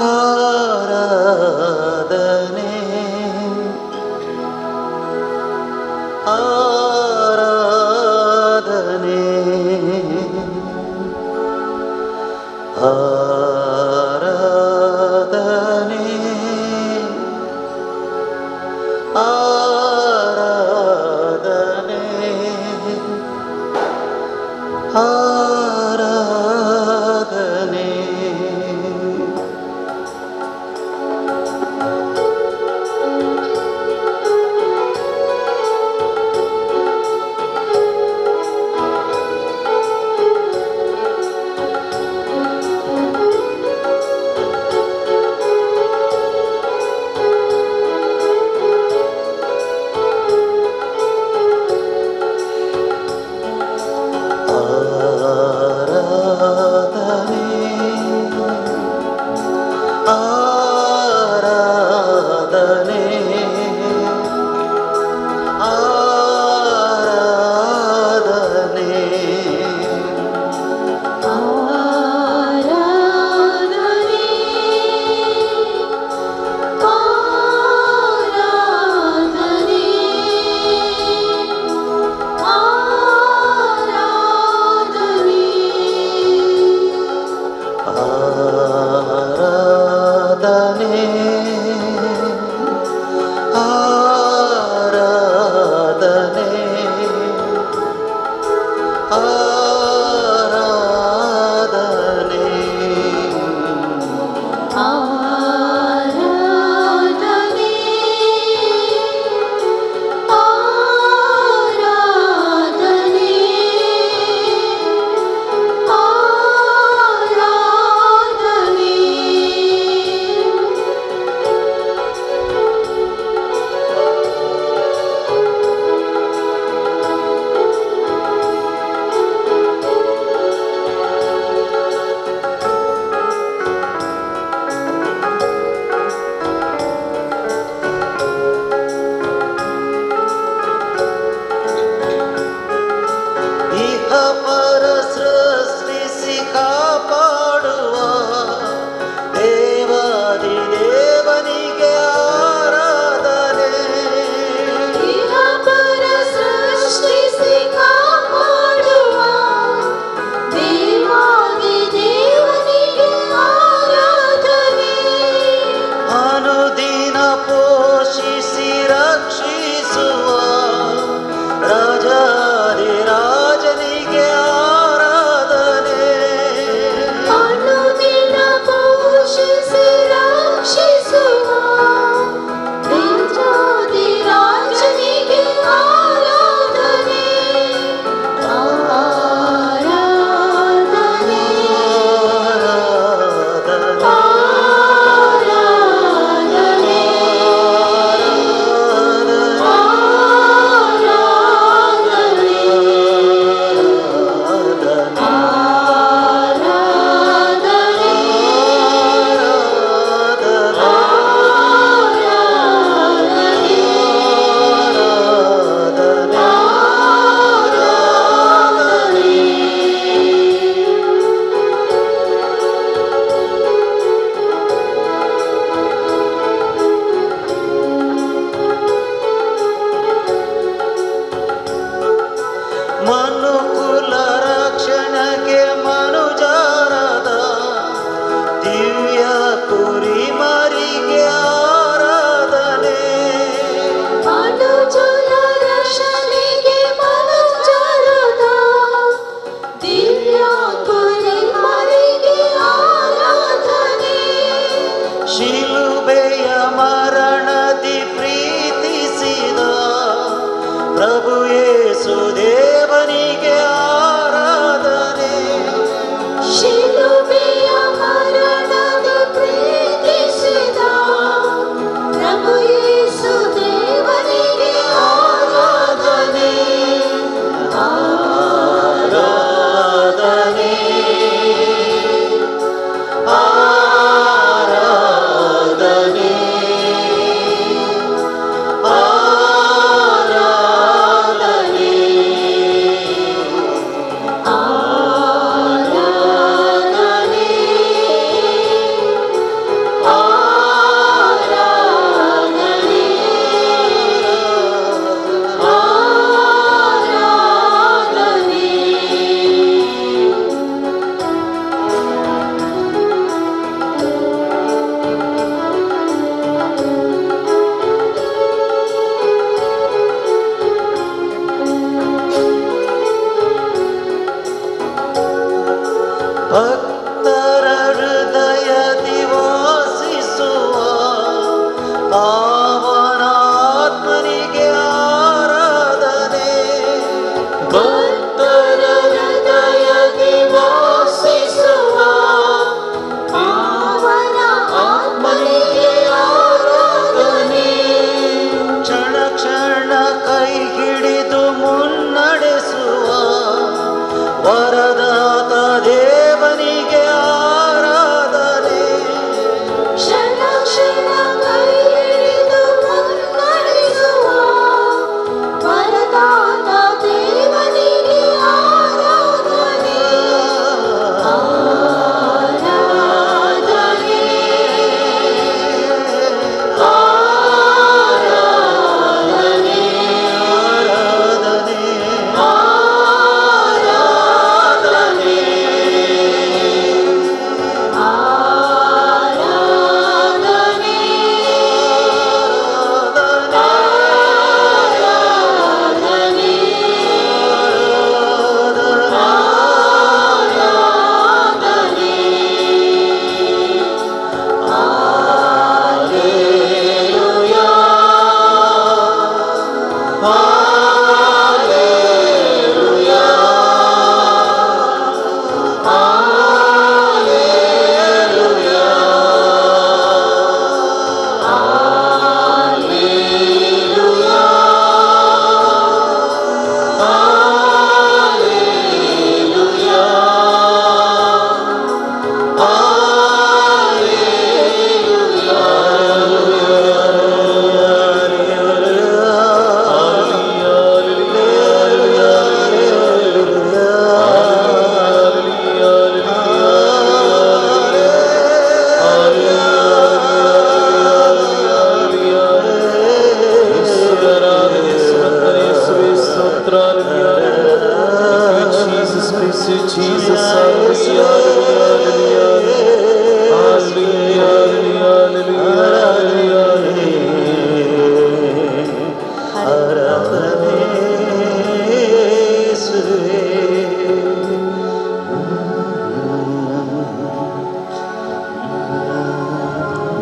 ಆರಾಧನೆ ಆರಾಧನೆ ಆರಾಧನೆ ಆರಾಧನೆ ಆರಾಧನೆ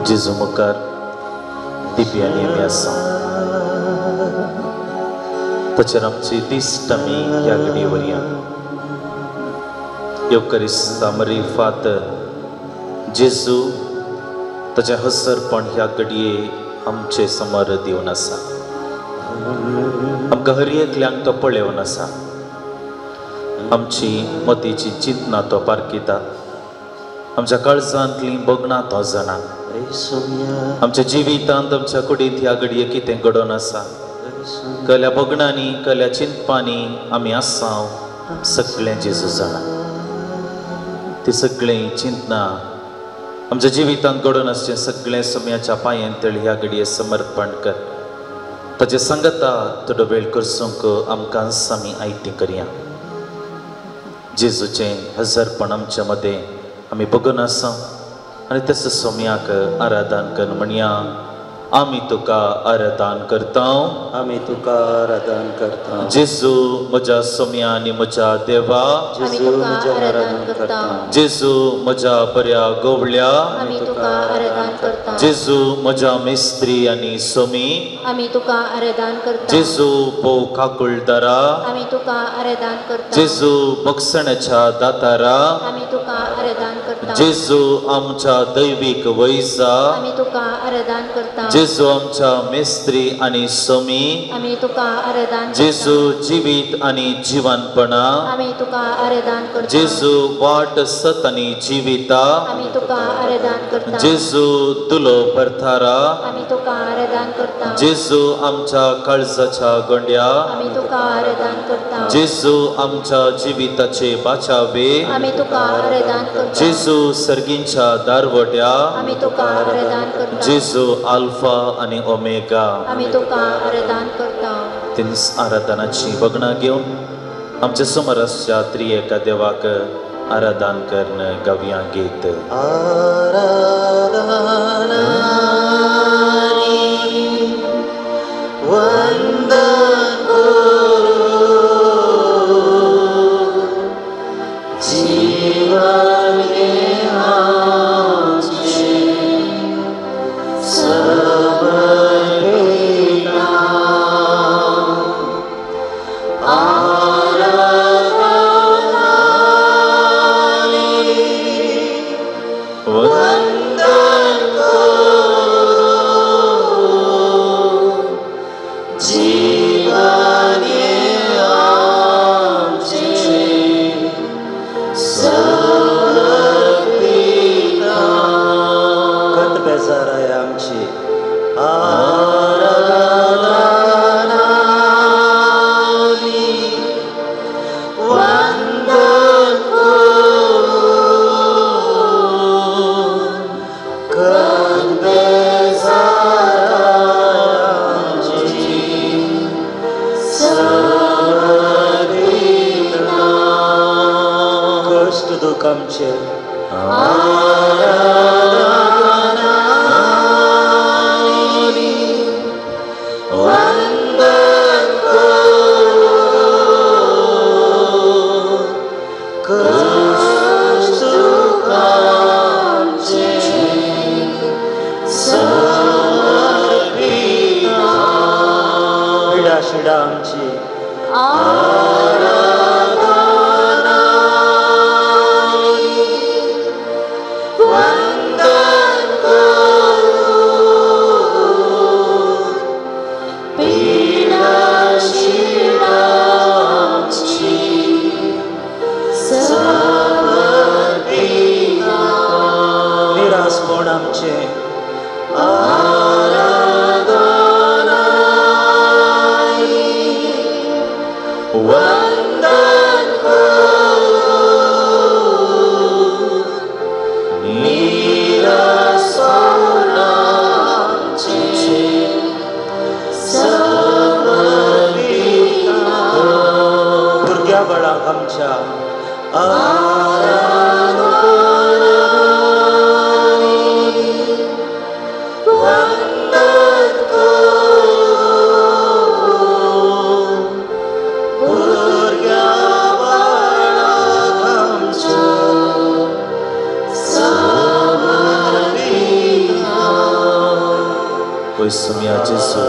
जेजू मुखार दिव्य नेमी आसा ताचेर आमची दिश्ट आमी ह्या घडये वरया योकरिस्ता मरिफात जेजू ताचें हसरपण ह्या घडये आमचे समोर दिवन आसा आमकां हर एकल्यांक तो पळयोवन आसा आमची मतीची चिंतना तो पारखिता आमच्या काळजांतली बगणां तो जाणा आमच्या जिवितांत आमच्या कुडींत ह्या घडये कितें घडोवन आसा कसल्या बगणांनी कसल्या चिंतपांनी आमी आसां सगळें जेजू जाणा ती सगळीं चिंतना आमच्या जिवितांत घडोवन आसचें सगळें समयाच्या पांयांतळ ह्या घडये समर्पण कर ताचे संगता थोडो वेळ करसूंक आमकां आमी आयती करया जेजूचें हजरपण आमच्या मदें आमी बघून आसा आनी तस सोम्याक आराधन कर म्हणया आमी तुका आराधन करता आमी तुका आराधन करता जेजू म्हज्या सोम्या आनी म्हज्या देवा जेजू म्हज्या आराधन करता जेजू म्हज्या बऱ्या गोवळ्या आमी तुका आराधन करता जेजू म्हज्या मेस्त्री आनी सोमी आमी तुका आराधन करता जेजू भोव काकुळदारा आमी तुका आराधन करता जेजू बक्षणाच्या दातारा आमी तुका आराधन करता जेजू आमच्या दैवीक वैजा आमी तुका आराधन करता जेजू आमच्या मेस्त्री आनी सोमी आमी तुका आराधन जेजू जिवीत आनी जिवनपणा आमी तुका आराधन करता जेजू वाट सत आनी जिविता आमी तुका आराधन करता जेजू तुलो परथारा आमी तुका आराधन करता जेजू आमच्या काळजाच्या गोंड्या आमी तुका आराधन करता जेजू आमच्या जिविताचे बाचावे आमी तुका आराधन करता जेजू सर्गींच्या दारवट्या आमी तुका आराधन करता जेजू अल्फा आनी ओमेगा आमी तुका आराधन करता तीन आराधनाची बगणा घेवन आमच्या समोर आसच्या त्रिएका देवाक आराधन करन गावया गीत आराधना वय सुम्या जेजू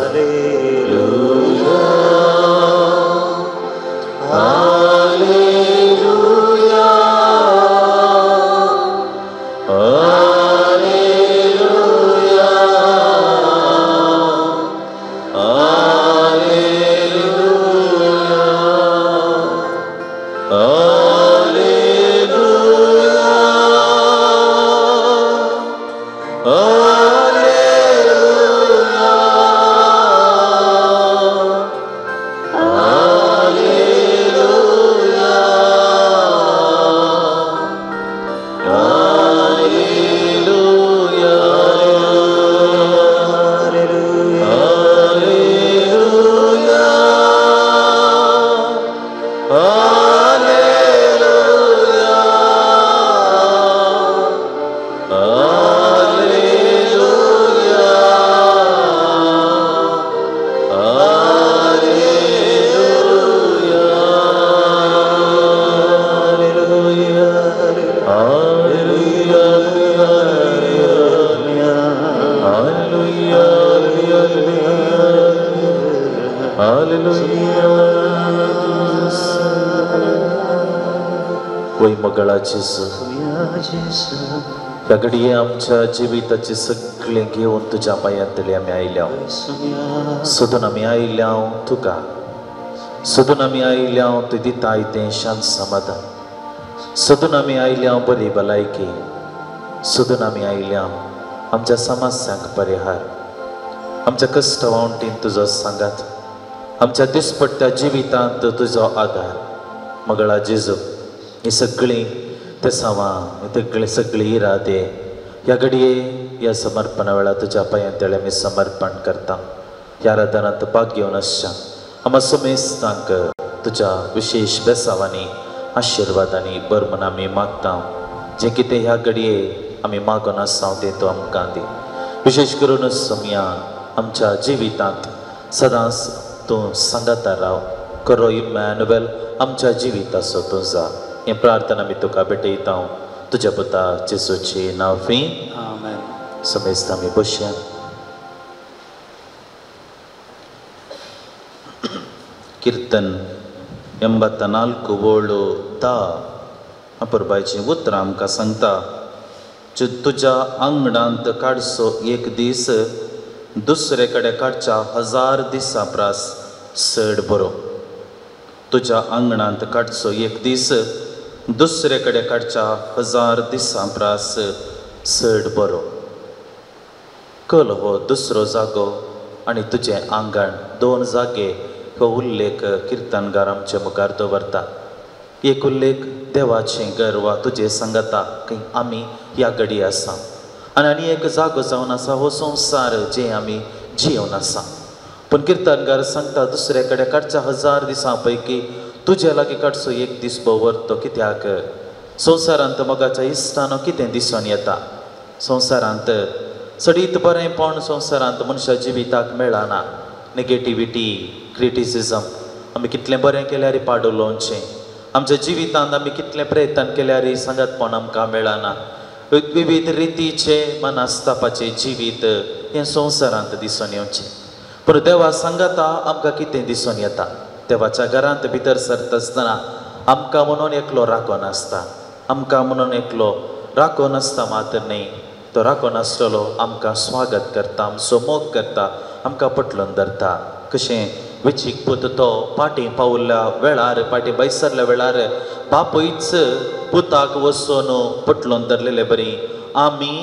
वय मगळा जेजू ह्या घडये आमच्या जिविताचे सगळे घेऊन तुझ्या पायांतले आम्ही आयल्या सोदून आम्ही आयल्या तुका सोदून आम्ही आयल्या तू दिताय तें शांत समाधान सोदून आम्ही आयल्या बरी भलायकी सोदून आम्ही आयल्या आमच्या समस्यांक परिहार आमच्या कष्ट वावंटीन तुजो सांगात आमच्या दिसपट्ट्या जिवितांत तुजो आधार मगळा जेजू ही सगळी ते सावां सगळी इरादे ह्या घडये ह्या समर्पणा वेळा तुज्या पांयांतळे आमी समर्पण करता ह्या आराधनांत भाग घेवन आसच्या आम्हा समेस्तांक तुज्या विशेष बेसावांनी आशिर्वादांनी बरमन आमी मागता जे कितें ह्या घडये आमी मागून आसा तें तूं आमकां दी विशेष करून सोम्या आमच्या जिवितांत सदांच तूं सांगाता राव करो इमॅन्युएल आमच्या जिविताचो तूं जा हें प्रार्थना आमी तुका भेटयता तुज्या पुता जेजूची नांवफी आमेन समेस्त आमी बसया कीर्तन 84 वळो 10 अपुरबायचीं उतरां आमकां सांगता तुज्या आंगणांत काडचो एक दीस दुसरे कडेन काडच्या 1000 दिसां प्रास चड बरो तुज्या आंगणांत काडचो एक दीस दुसरे कडेन काडच्या 1000 दिसां प्रास चड बरो कल हो दुसरो जागो आनी तुजें आंगण दोन जागे हो उल्लेख किर्तनगार आमचे मुखार दवरता एक उल्लेख देवाचें घर वा तुजे सांगता खंय आमी ह्या घडी आसा आनी एक जागो जावन आसा हो संवसार जे आमी जियोन आसा पण किर्तनगार सांगता दुसरे कडेन काडच्या 1000 दिसां पैकी तुजे लागीं काडचो एक दीस भोंवरतो कित्याक संवसारांत मोगाच्या इश्टानो कितें दिसून येता संवसारांत सडीत बरेंपण संवसारांत मनशा जिविताक मेळना नेगेटिविटी क्रिटिसिजम आमी कितलें बरें केल्यार पाडुलोवचें आमच्या जिवितांत आमी कितलें प्रयत्न केल्यार सांगतपण आमकां मेळना विविध रितीचे मनास्तापाचें जिवीत हें संवसारांत दिसून येवचें पूण देवा सांगता आमकां कितें दिसून येता देवाच्या घरांत भितर सरता आसतना आमकां म्हणून एकलो राखोन आसता आमकां म्हणून एकलो राखोन आसता मात्र न्ही तो राखोन आसलेलो आमकां स्वागत करता आमचो मोग करता आमकां पटलून धरता कशें वेचीक पूत तो पाटी पावल्या वेळार पाटी बैसरल्या वेळार बापूयच पुताक वचून पटलून धरलेले बरी आमी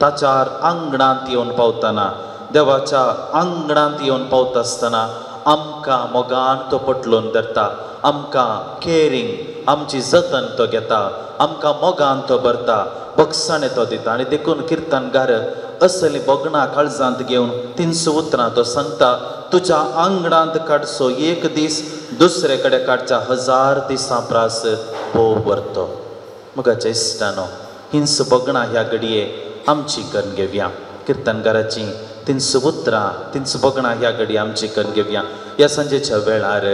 ताच्यार आंगणांत येवन पावतना देवाच्या आंगणांत येवन पावता आसतना आमकां मोगान तो पटलून धरता आमकां केअरिंग आमची जतन तो घेता आमकां मोगान तो भरता बक्षाणे तो दिता आनी देखून किर्तनगार असली बोगणां काळजांत घेवन 300 उतरां तो सांगता तुज्या आंगणांत काडचो एक दीस दुसरे कडेन काडच्या 1000 दिसां प्रास भोव व्हरतो मुगाच्या इश्टानो हिंस बोगणां ह्या घडये आमची करून घेवया किर्तनगाराची 300 उतरां 300 बोगणां ह्या घडये आमची करून घेवया ह्या सांजेच्या वेळार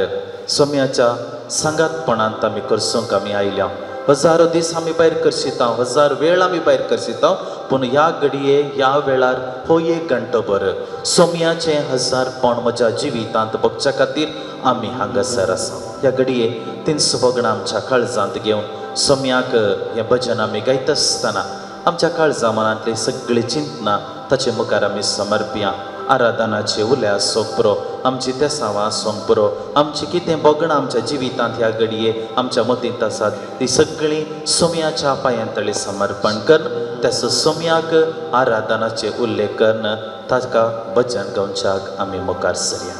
सोम्याच्या सांगातपणांत आमी करसूंक आमी आयल्या हजारो दीस आमी भायर करशिता, हजार वेळ आमी भायर करशिता, पूण ह्या घडये ह्या वेळार हो एक घंटो भर सोम्याचे 1000 पावण म्हज्या जिवितांत बगच्या खातीर आमी हांगासर आसा. ह्या घडये तीन सुभगणां आमच्या काळजांत घेवन सोम्याक हें भजन आमी गायत आसतना आमच्या काळजा मनांतली सगळी चिंतना ताचे मुखार आमी समर्पया. आराधनाचे उल्या आसूंक पुरो, आमची तेसांवां आसूंक पुरो, आमची कितें बगणां आमच्या जिवितांत ह्या घडये आमच्या मतींत आसात ती सगळीं सोम्याच्या पांयांतळी समर्पण करन त्याचो सोम्याक आराधनाचे उल्लेख करन ताका भजन गावच्याक आमी मुखार सरया.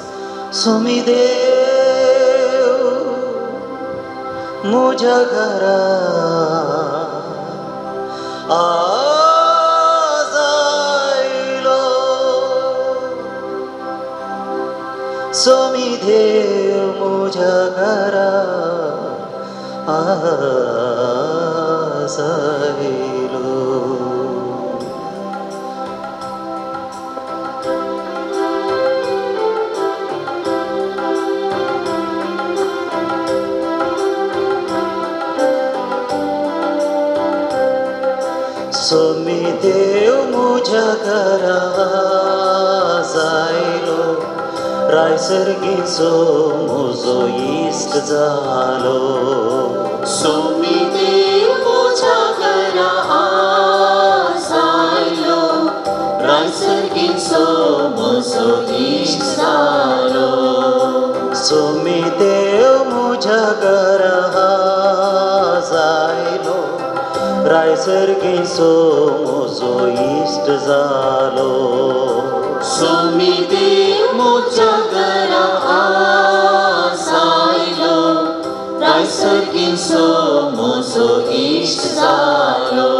सोमी देव म्हज्या घरा आज आयलो, सोमी देव म्हज्या घरा आज आयलो. सोमी देव म्हज्या घरा आयलो, रायसरगीचो म्हजो इश्ट जालो. सोमी देव म्हज्या घरा आयलो, रायसरगीचो म्हजो इश्ट जालो. सोमी देव म्हज्या घरा आयलो, रायसरगीचो म्हजो इश्ट जालो. सोमी देव म्हज्या घरा आयलो, रायसरगीचो म्हजो इश्ट जालो.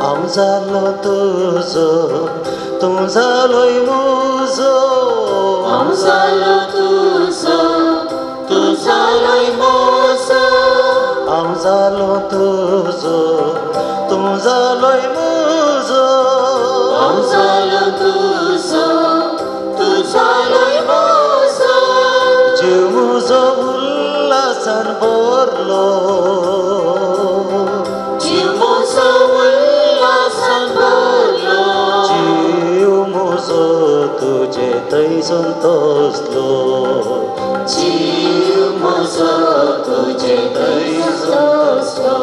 हांव जालो तुजो, तूं जालोय म्हजो. हांव जालो तुजो, तूं जालोय म्हजो. हांव जालो तुजो, तूं जालोय म्हजो. हांव जालो तुजो, तूं जालोय म्हजो. जीव म्हजो उल्हासान भरलो, जीव म्हजो उल्हासान भरलो. जीव म्हजो तुजे थंयसून तोसलो. जीव म्हजो तुजे थंयसून तोसलो.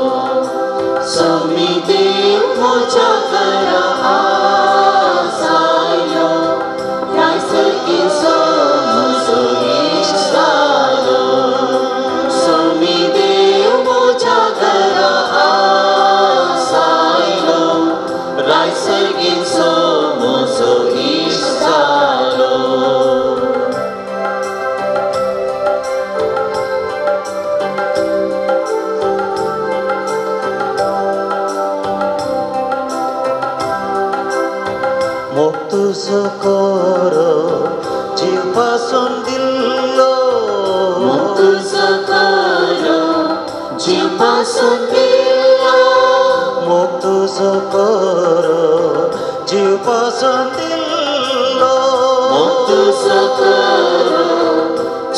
सोमी देव म्हज्या घरा आयलो, रायसरगीचो म्हजो इश्ट जालो. सोमी देव म्हज्या घरा आयलो, रायसरगीचो म्हजो इश्ट जालो. मोग तुजो कोरो जीव पासून दिल्लो. मोग तुजो कोरो जीव पासून दिल्लो. मोग तुजो कोरो जीव पासून दिल्लो. मोग तुजो कोरो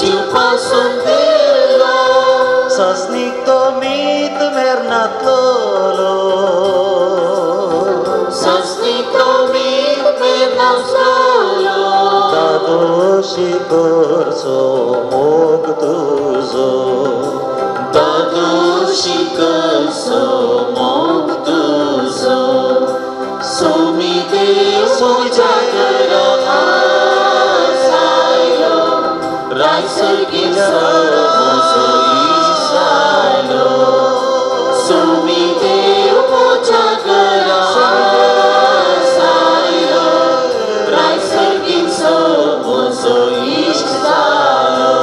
जीव पासून दिल्लो. सस्नीक तो मीत मेरनातलो. सस्नीक तो मीत मेरनातलो. दादोशी करचो मोग तुजो. दादोशी करचो मोग तुजो. सोमी देव म्हज्या घरा आयलो, रायसरगीचो म्हजो इश्ट जालो. सोमी देव म्हज्या घरा आयलो, रायसरगीचो म्हजो इश्ट जालो.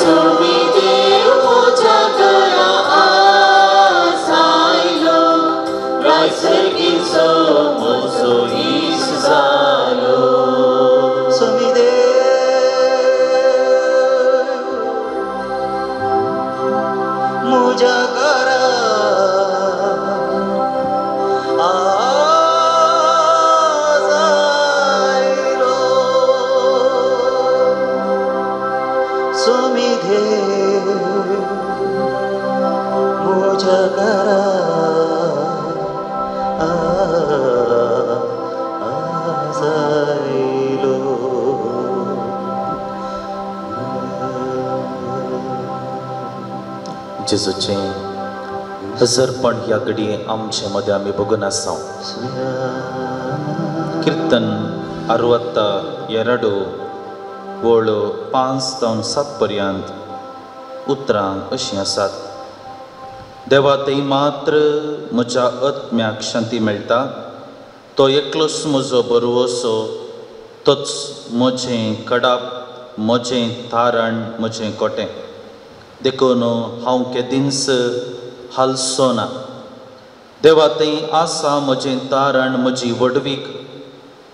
सोमी देव म्हज्या घरा आयलो, रायसरगीचो म्हजो इश्ट जालो. सोमी देव म्हज्या घरा देव म्हज्या घरांत आयलो. जेजूचे हजरपण ह्या घडये आमचे मदें आमी बघून आसा. कीर्तन 62 वळो 5 जावन 7 पर्यंत उतरां अशीं आसात. देवा ते मात्र म्हज्या आत्म्याक शांती मेळटा. तो एकलोच म्हजो बरवसो. तोच म्हजें कडाप, म्हजें तारण, म्हजें कोटें. देखून हांव केदींच हालसो ना. देवा तें आसा म्हजें तारण, म्हजी वडवीक.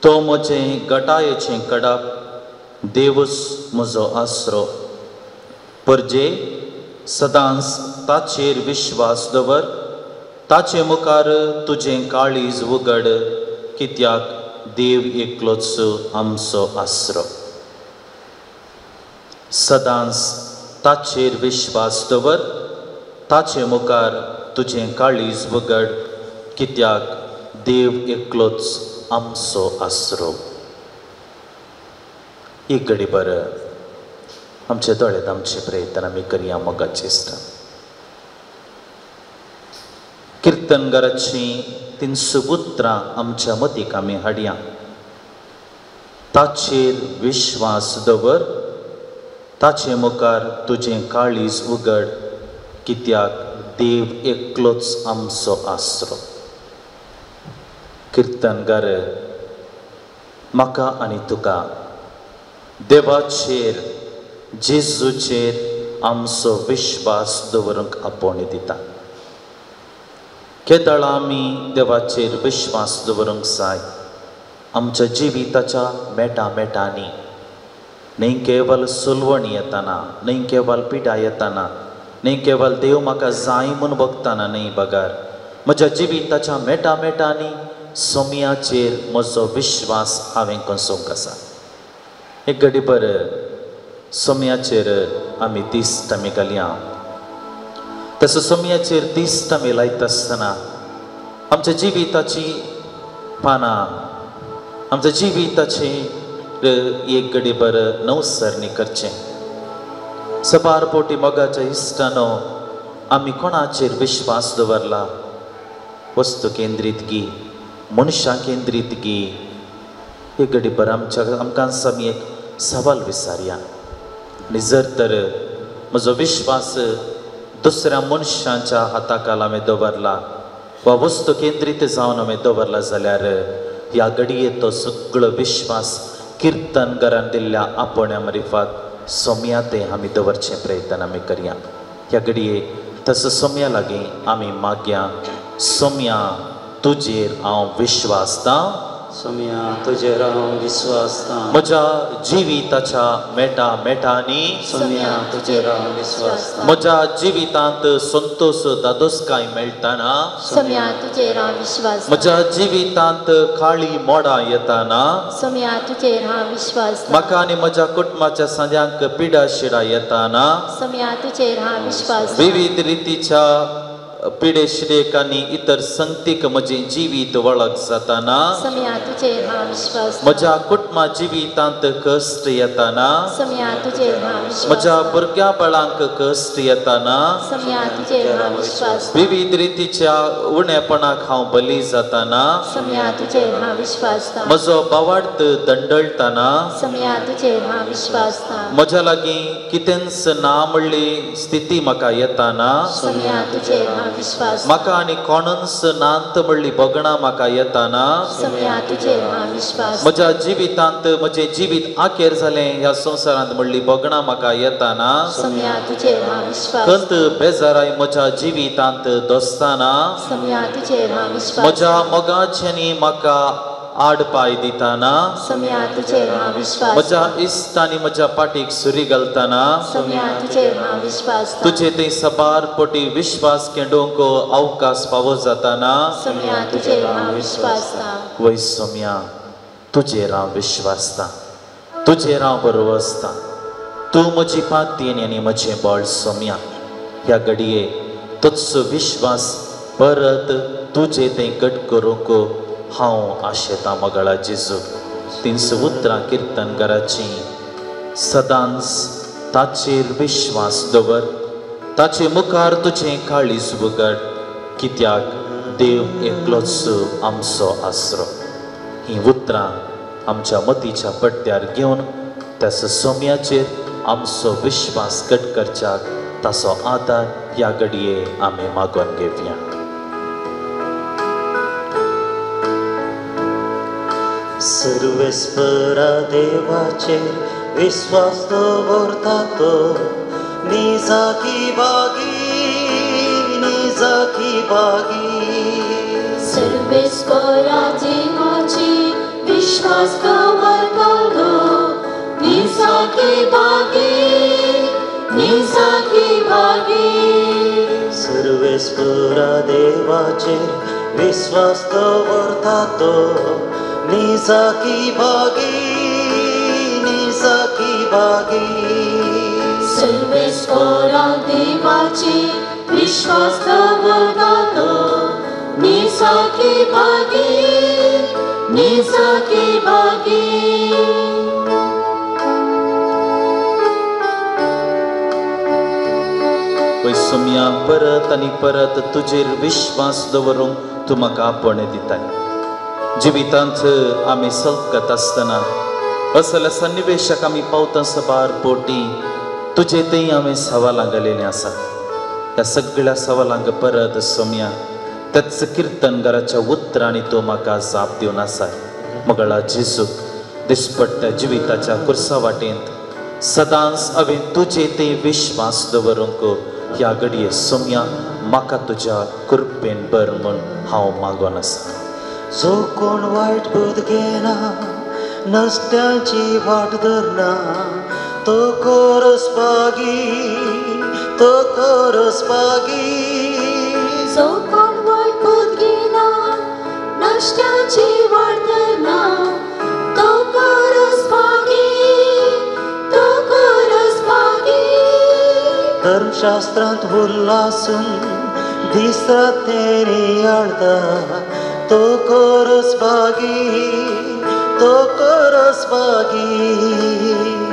तो म्हजें गटायेचें कडाप. देवच म्हजो आसरो. परजे सदांच ताचेर विश्वास दवर. ताचे मुखार तुजें काळीज उगड. कित्याक देव एकलोच आमचो आसरो. सदांच ताचेर विश्वास दवर. ताचे मुखार तुजें काळीज उगड. कित्याक देव एकलोच आमचो आसरो. एक घडीभर आमचे दोळे आमचे प्रयत्न आमी करया मोगाचे इश्ट. कीर्तनकाराची 300 उतरां आमच्या मतीक आमी हाडया. ताचेर विश्वास दवर. ताचे मुखार तुजें काळीज उगड. कित्याक देव एकलोच आमचो आसरो. कीर्तनकार म्हाका आनी तुका देवाचेर, जेजूचेर आमचो विश्वास दवरूंक आपोवण दिता. केदळ आमी देवाचेर विश्वास दवरूंक जाय. आमच्या जिविताच्या मेटांनी, न्ही केवल सुलवण येताना, न्ही केवल पिडा येताना, न्ही केवल देव म्हाका जाय म्हूण बगताना न्ही बगार. म्हज्या जिविताच्या मेटांनी सोम्याचेर म्हजो विश्वास हांवें कसोवंक आसा. एक घडीभर सोम्याचेर आमी तिश्ट आमी घालया. तसो सोम्याचेर तिश्ट आमी लायता आसतना आमच्या जिविताची पानां, आमच्या जिविताची एक घडीभर नवसरणी करचें. सबार पोटी मोगाच्या इश्टानो आमी कोणाचेर विश्वास दवरला? वस्तू केंद्रीत की मनशां केंद्रीत की? एक घडीभर आमकां आमी एक सवाल विचारया. आनी जर तर म्हजो विश्वास दुसऱ्या मनशांच्या हाताखाल हांवें दवरला वा वस्तू केंद्रीत जावन हांवें दवरला जाल्यार ह्या घडये तो सगळो विश्वास कीर्तनकारान दिल्ल्या आपोवण्या मार्फत सोम्या ते आमी दवरचे प्रयत्न आमी करया. ह्या घडये तसो सोम्या लागीं आमी मागया. सोम्या तुजेर हांव विश्वास दां. सोम्या तुजेर हांव विश्वास दां. म्हज्या जिविताच्या मेटांनी, सोम्या तुजेर हांव विश्वास दां. म्हज्या जिवितांत संतोष दादोसकाय मेळटाना, सोम्या तुजेर हांव विश्वास दां. म्हज्या जिवितांत काळी मोडां येताना, सोम्या तुजेर हांव विश्वास दां. म्हाका आनी म्हज्या कुटुंबाच्या सद्यांक पिडा शिडा येताना, सोम्या तुजेर हांव विश्वास दां. विविध रितीच्या पिडे शिडेक आनी इतर संगतीक म्हजें जिवीत वळख जाताना, सोम्या तुजेर हांव विश्वास दां. म्हज्या कुटुंबा जिवितांत कश्ट येताना, सोम्या तुजेर हांव विश्वास म्हज्या दां. भुरग्या बाळांक कश्ट येताना, सोम्या तुजेर हांव विश्वास दां. विविध रितीच्या उणेपणाक हांव बली जाताना, सोम्या तुजेर हांव विश्वास दां. म्हजो बावार्थ दंडळताना, सोम्या तुजेर हांव विश्वास दां. म्हज्या लागीं कितेंच ना म्हणली स्थिती म्हाका येताना, सोम्या तुजेर हांव विश्वास दां. म्हाका आनी कोणूच नांत म्हणली बगणां म्हाका येताना, सोम्या तुजेर हांव विश्वास दां. म्हज्या जिवितांत म्हजें जिवीत आखेर जालें ह्या संवसारांत म्हणली बगणां म्हाका येताना, सोम्या तुजेर हांव विश्वास खंत बेजाराय म्हज्या जिवितांत दोस्ताना, सोम्या तुजेर हांव विश्वास म्हज्या मोगाच्यांनी म्हाका आडपाय दिताना, सोम्या तुजेर हांव विश्वास म्हज्या इश्टांनी म्हज्या पाठीक सुरी घालताना, सोम्या तुजेर हांव विश्वास तुजे ते सबार पोटी विश्वास केंडूंक अवकाश फावो जाताना, सोम्या तुजेर हांव विश्वास दां. वय सोम्या तुजेर हांव विश्वास दां. तुजेर हांव बरोवस दां. तू म्हजी पातीन आनी म्हजें बळ सोम्या. ह्या घडये तुजो विश्वास परत तुजे तें घट करूंक हांव आशेतां मोगळा जेजू. 300 उतरां किर्तनकाराची. सदांच ताचेर विश्वास दवर, ताचे मुखार तुजें काळीज उगड, कित्याक देव एकलोच आमचो आसरो. ही उतरां आमच्या मतीच्या पट्ट्यार घेवन त्या सोम्याचेर आमचो विश्वास घट करच्याक ताचो आदार ह्या घडये आमी मागून घेवया. सर्वेस्परा देवाचेर विश्वास दवरता तो निजाकी बागी, निजाकी बागी. सर्वेस्परा देवाचेर विश्वास दवरता तो निजाकी बागी, निजाकी बागी. सर्वेस्परा देवाचेर विश्वास दवरता तो निजाकी बागी, निजाकी बागी. सर्वेस्परा देवाचेर विश्वास दवरता तो निजाकी बागी, निजाकी बागी. पळय सोम्या, परत आनी परत तुजेर विश्वास दवरूंक तूं म्हाका आपण दिताय. जिवितांत आमी सलकत आसतना असल्या सन्निवेशाक आमी पावता सबार पोटी तुजे थंय आमी सवालां घालिल्लीं आसा. ह्या सगळ्या सवालांक परत सोम्या त्याच किर्तनकाराच्या उतरांनी तूं म्हाका जाप दिवन आसाय. मोगळा जेजू, दिसपट्ट्या जिविताच्या कुर्सा वाटेंत सदांच हांवें तुजे थंय विश्वास दवरूंक ह्या घडये सोम्या म्हाका तुज्या कृपेन बर म्हूण हांव मागोन आसा. जो कोण वायट बोध घेना, नसत्याची वाट धरना, तो कोरस बागी, तो कोरस बागी. जो कोण वायट बोध घेना, नश्टाची वाट धरना, तो कोरस बागी, तो कोरस बागी. धर्मशास्त्रांत उल्हासून दिसता तेरी आळता, तो कोरस बागी, तो कोरस बागी.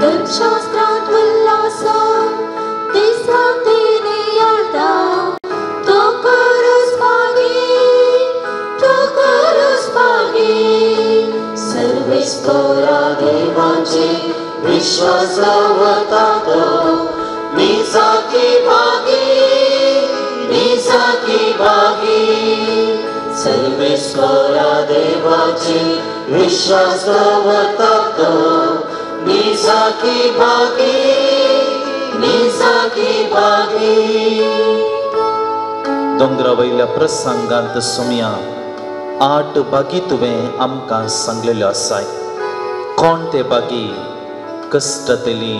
धर्मशास्त्रांत उल्हासून दिसता तेरी आळता, तो कोरस बागी, तो कोरस बागी. सर्वेस्परा देवाचेर विश्वास दवरता तो निजाकी बागी, निजाकी बागी. सर्वेस्परा देवाचेर विश्वास दवरता तो निजाकी बागी, निजाकी बागी. दोंगरा वयल्या प्रसंगांत सोम्या 8 बागी तुवें आमकां सांगलेल्यो आसाय. कोण ते बागी? कश्टतली,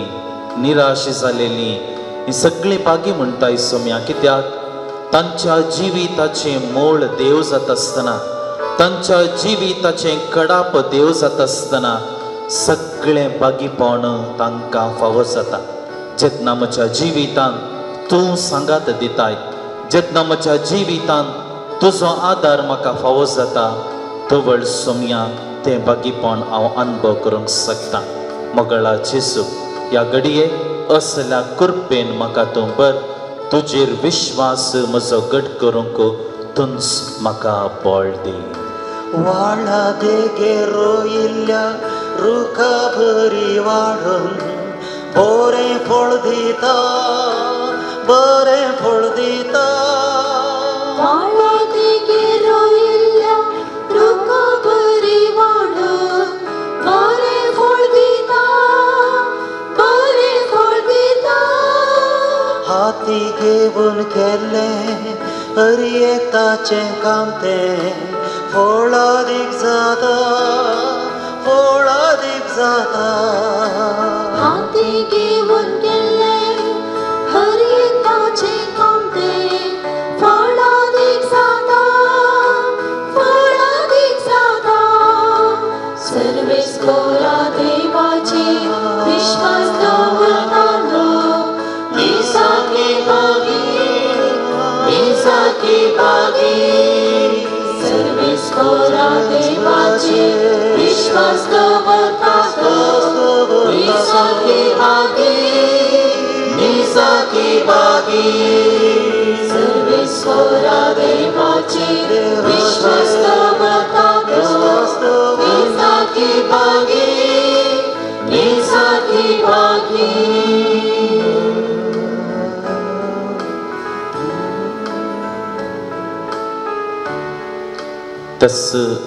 निराश जालेली ही सगळी बागी म्हणटाय सोम्या. कित्याक तांच्या जिविताचें मोळ देव जाता आसतना, तांच्या जिविताचें कडाप देव जाता आसतना सगळें बागीपण तांकां फावो जाता. जेन्ना म्हज्या जिवितांत तूं सांगात दिताय, जेन्ना म्हज्या जिवितांत तुजो आदार म्हाका फावो जाता, तवळ सोम्या तें बागीपण हांव अनुभव करूंक शकता. मोगळा जेजू, ह्या घडये असल्या कृपेन म्हाका तूं बर, तुजेर विश्वास म्हजो घट करूंक तूंच म्हाका बळ दी. वाळा देगे रोयिल्ल्या रुखा बरी वाडून बरें फळ दिता, बरें फळ दिता. वाळा देगे रोयिल्ल्या रुखा बरी वाडून बरें फळ दिता, बरें फळ दिता. हाती घेवन केल्लें हरी एकताचें काम तें फळादीक जाता, फळादीक जाता. हाती घेवन केल्लें हरी एकताचें काम तें फळादीक जाता, फळादीक जाता. सर्वेस्परा देवाचेर विश्वास दवरता बागी निसा की बागी सर्वेश्वरा देवाची विश्वस्तवता निसा की बागी निसा की बागी तस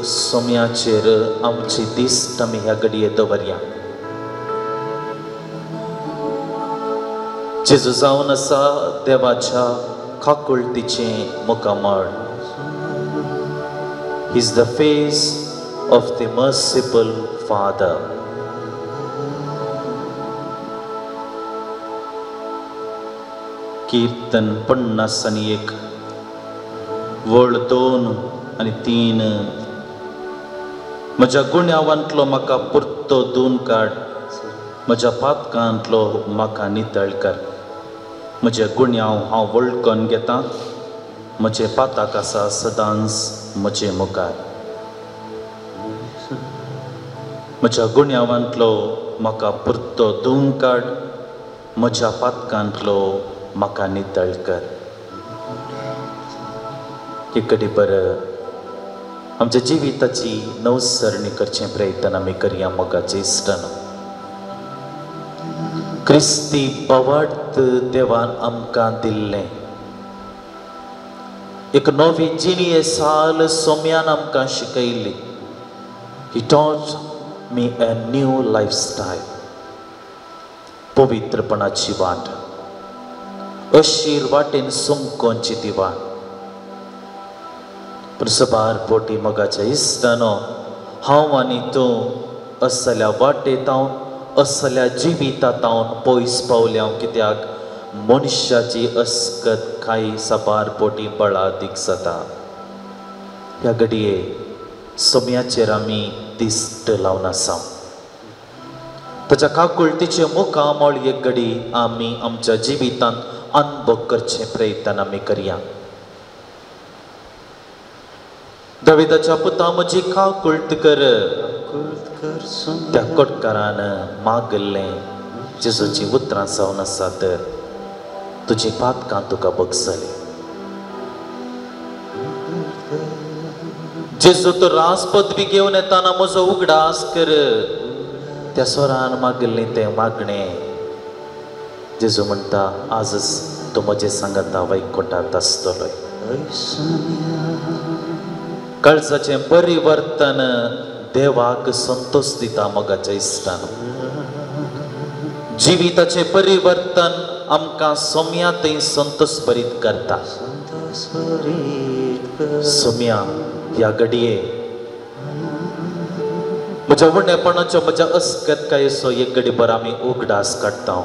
सोम्याचेर आमची दिस्ट आमी ह्या घडये दवरया. जेजू जावन आसा देवाच्या खाकुळतीचें मुखामळ. He is the face of the merciful father. कीर्तन 50 आणि 1 वळ 2 आणि 3. म्हज्या गुण्यावांतलो म्हाका पुर्तो धुवन काड, म्हज्या पातकांतलो म्हाका नितळ कर. म्हजे गुण्याव हांव वळखून घेतां, म्हजे पाताक आसा सदांच म्हजे मुखार. म्हज्या गुण्यावांतलो म्हाका पुर्तो धुवन काड, म्हज्या पातकांतलो म्हाका नितळ कर. एक घडी बरं आमच्या जिविताची नवसरणी करचे प्रयत्न आमी करया मोगाचे इश्टान. क्रिस्ती पवार्थ देवान आमकां दिल्लें एक नवी जिणी साल सोम्यान आमकां शिकयली. He taught me a new lifestyle. पवित्रपणाची वाट, अशीर वाटेन सुमकोवची ती वाट. प्रसबार पोटी मोगाच्या इश्टानो, हांव आनी तूं असल्या वाटेंत असल्या जिवितांत पयस पावल्या. कित्याक मनशाची अस्कत कांय साबार पोटी बळादीक जाता. ह्या घडये सोम्याचेर आमी दिश्ट लावन आसा. ताच्या काकुळतीचे मुखामळ एक घडी आमी आमच्या जिवितांत अनुभव करचे प्रयत्न आमी करया. दाविदाच्या पुता म्हजी काकुळट कर. त्या कोटकारान मागल्लें जेजूची उतरां जावन आसा तर तुजी पातकां तुका बगसली. जेजू तो रास पदवी घेवन येताना म्हजो उगडास कर. त्या स्वरान मागल्लें तें मागणें जेजू म्हणटा आजच तूं म्हजे सांगाता वैकुंठांत आसतलोय. काळजाचें परिवर्तन देवाक संतोष दिता मोगाच्या इश्टान. जिविताचें परिवर्तन आमकां सोम्या थंय संतोष भरीत करता. सोम्या ह्या घडये म्हज्या उणेपणाच्यो म्हज्या अस्कतकायेचो एक घडी भर आमी उगडास काडटा.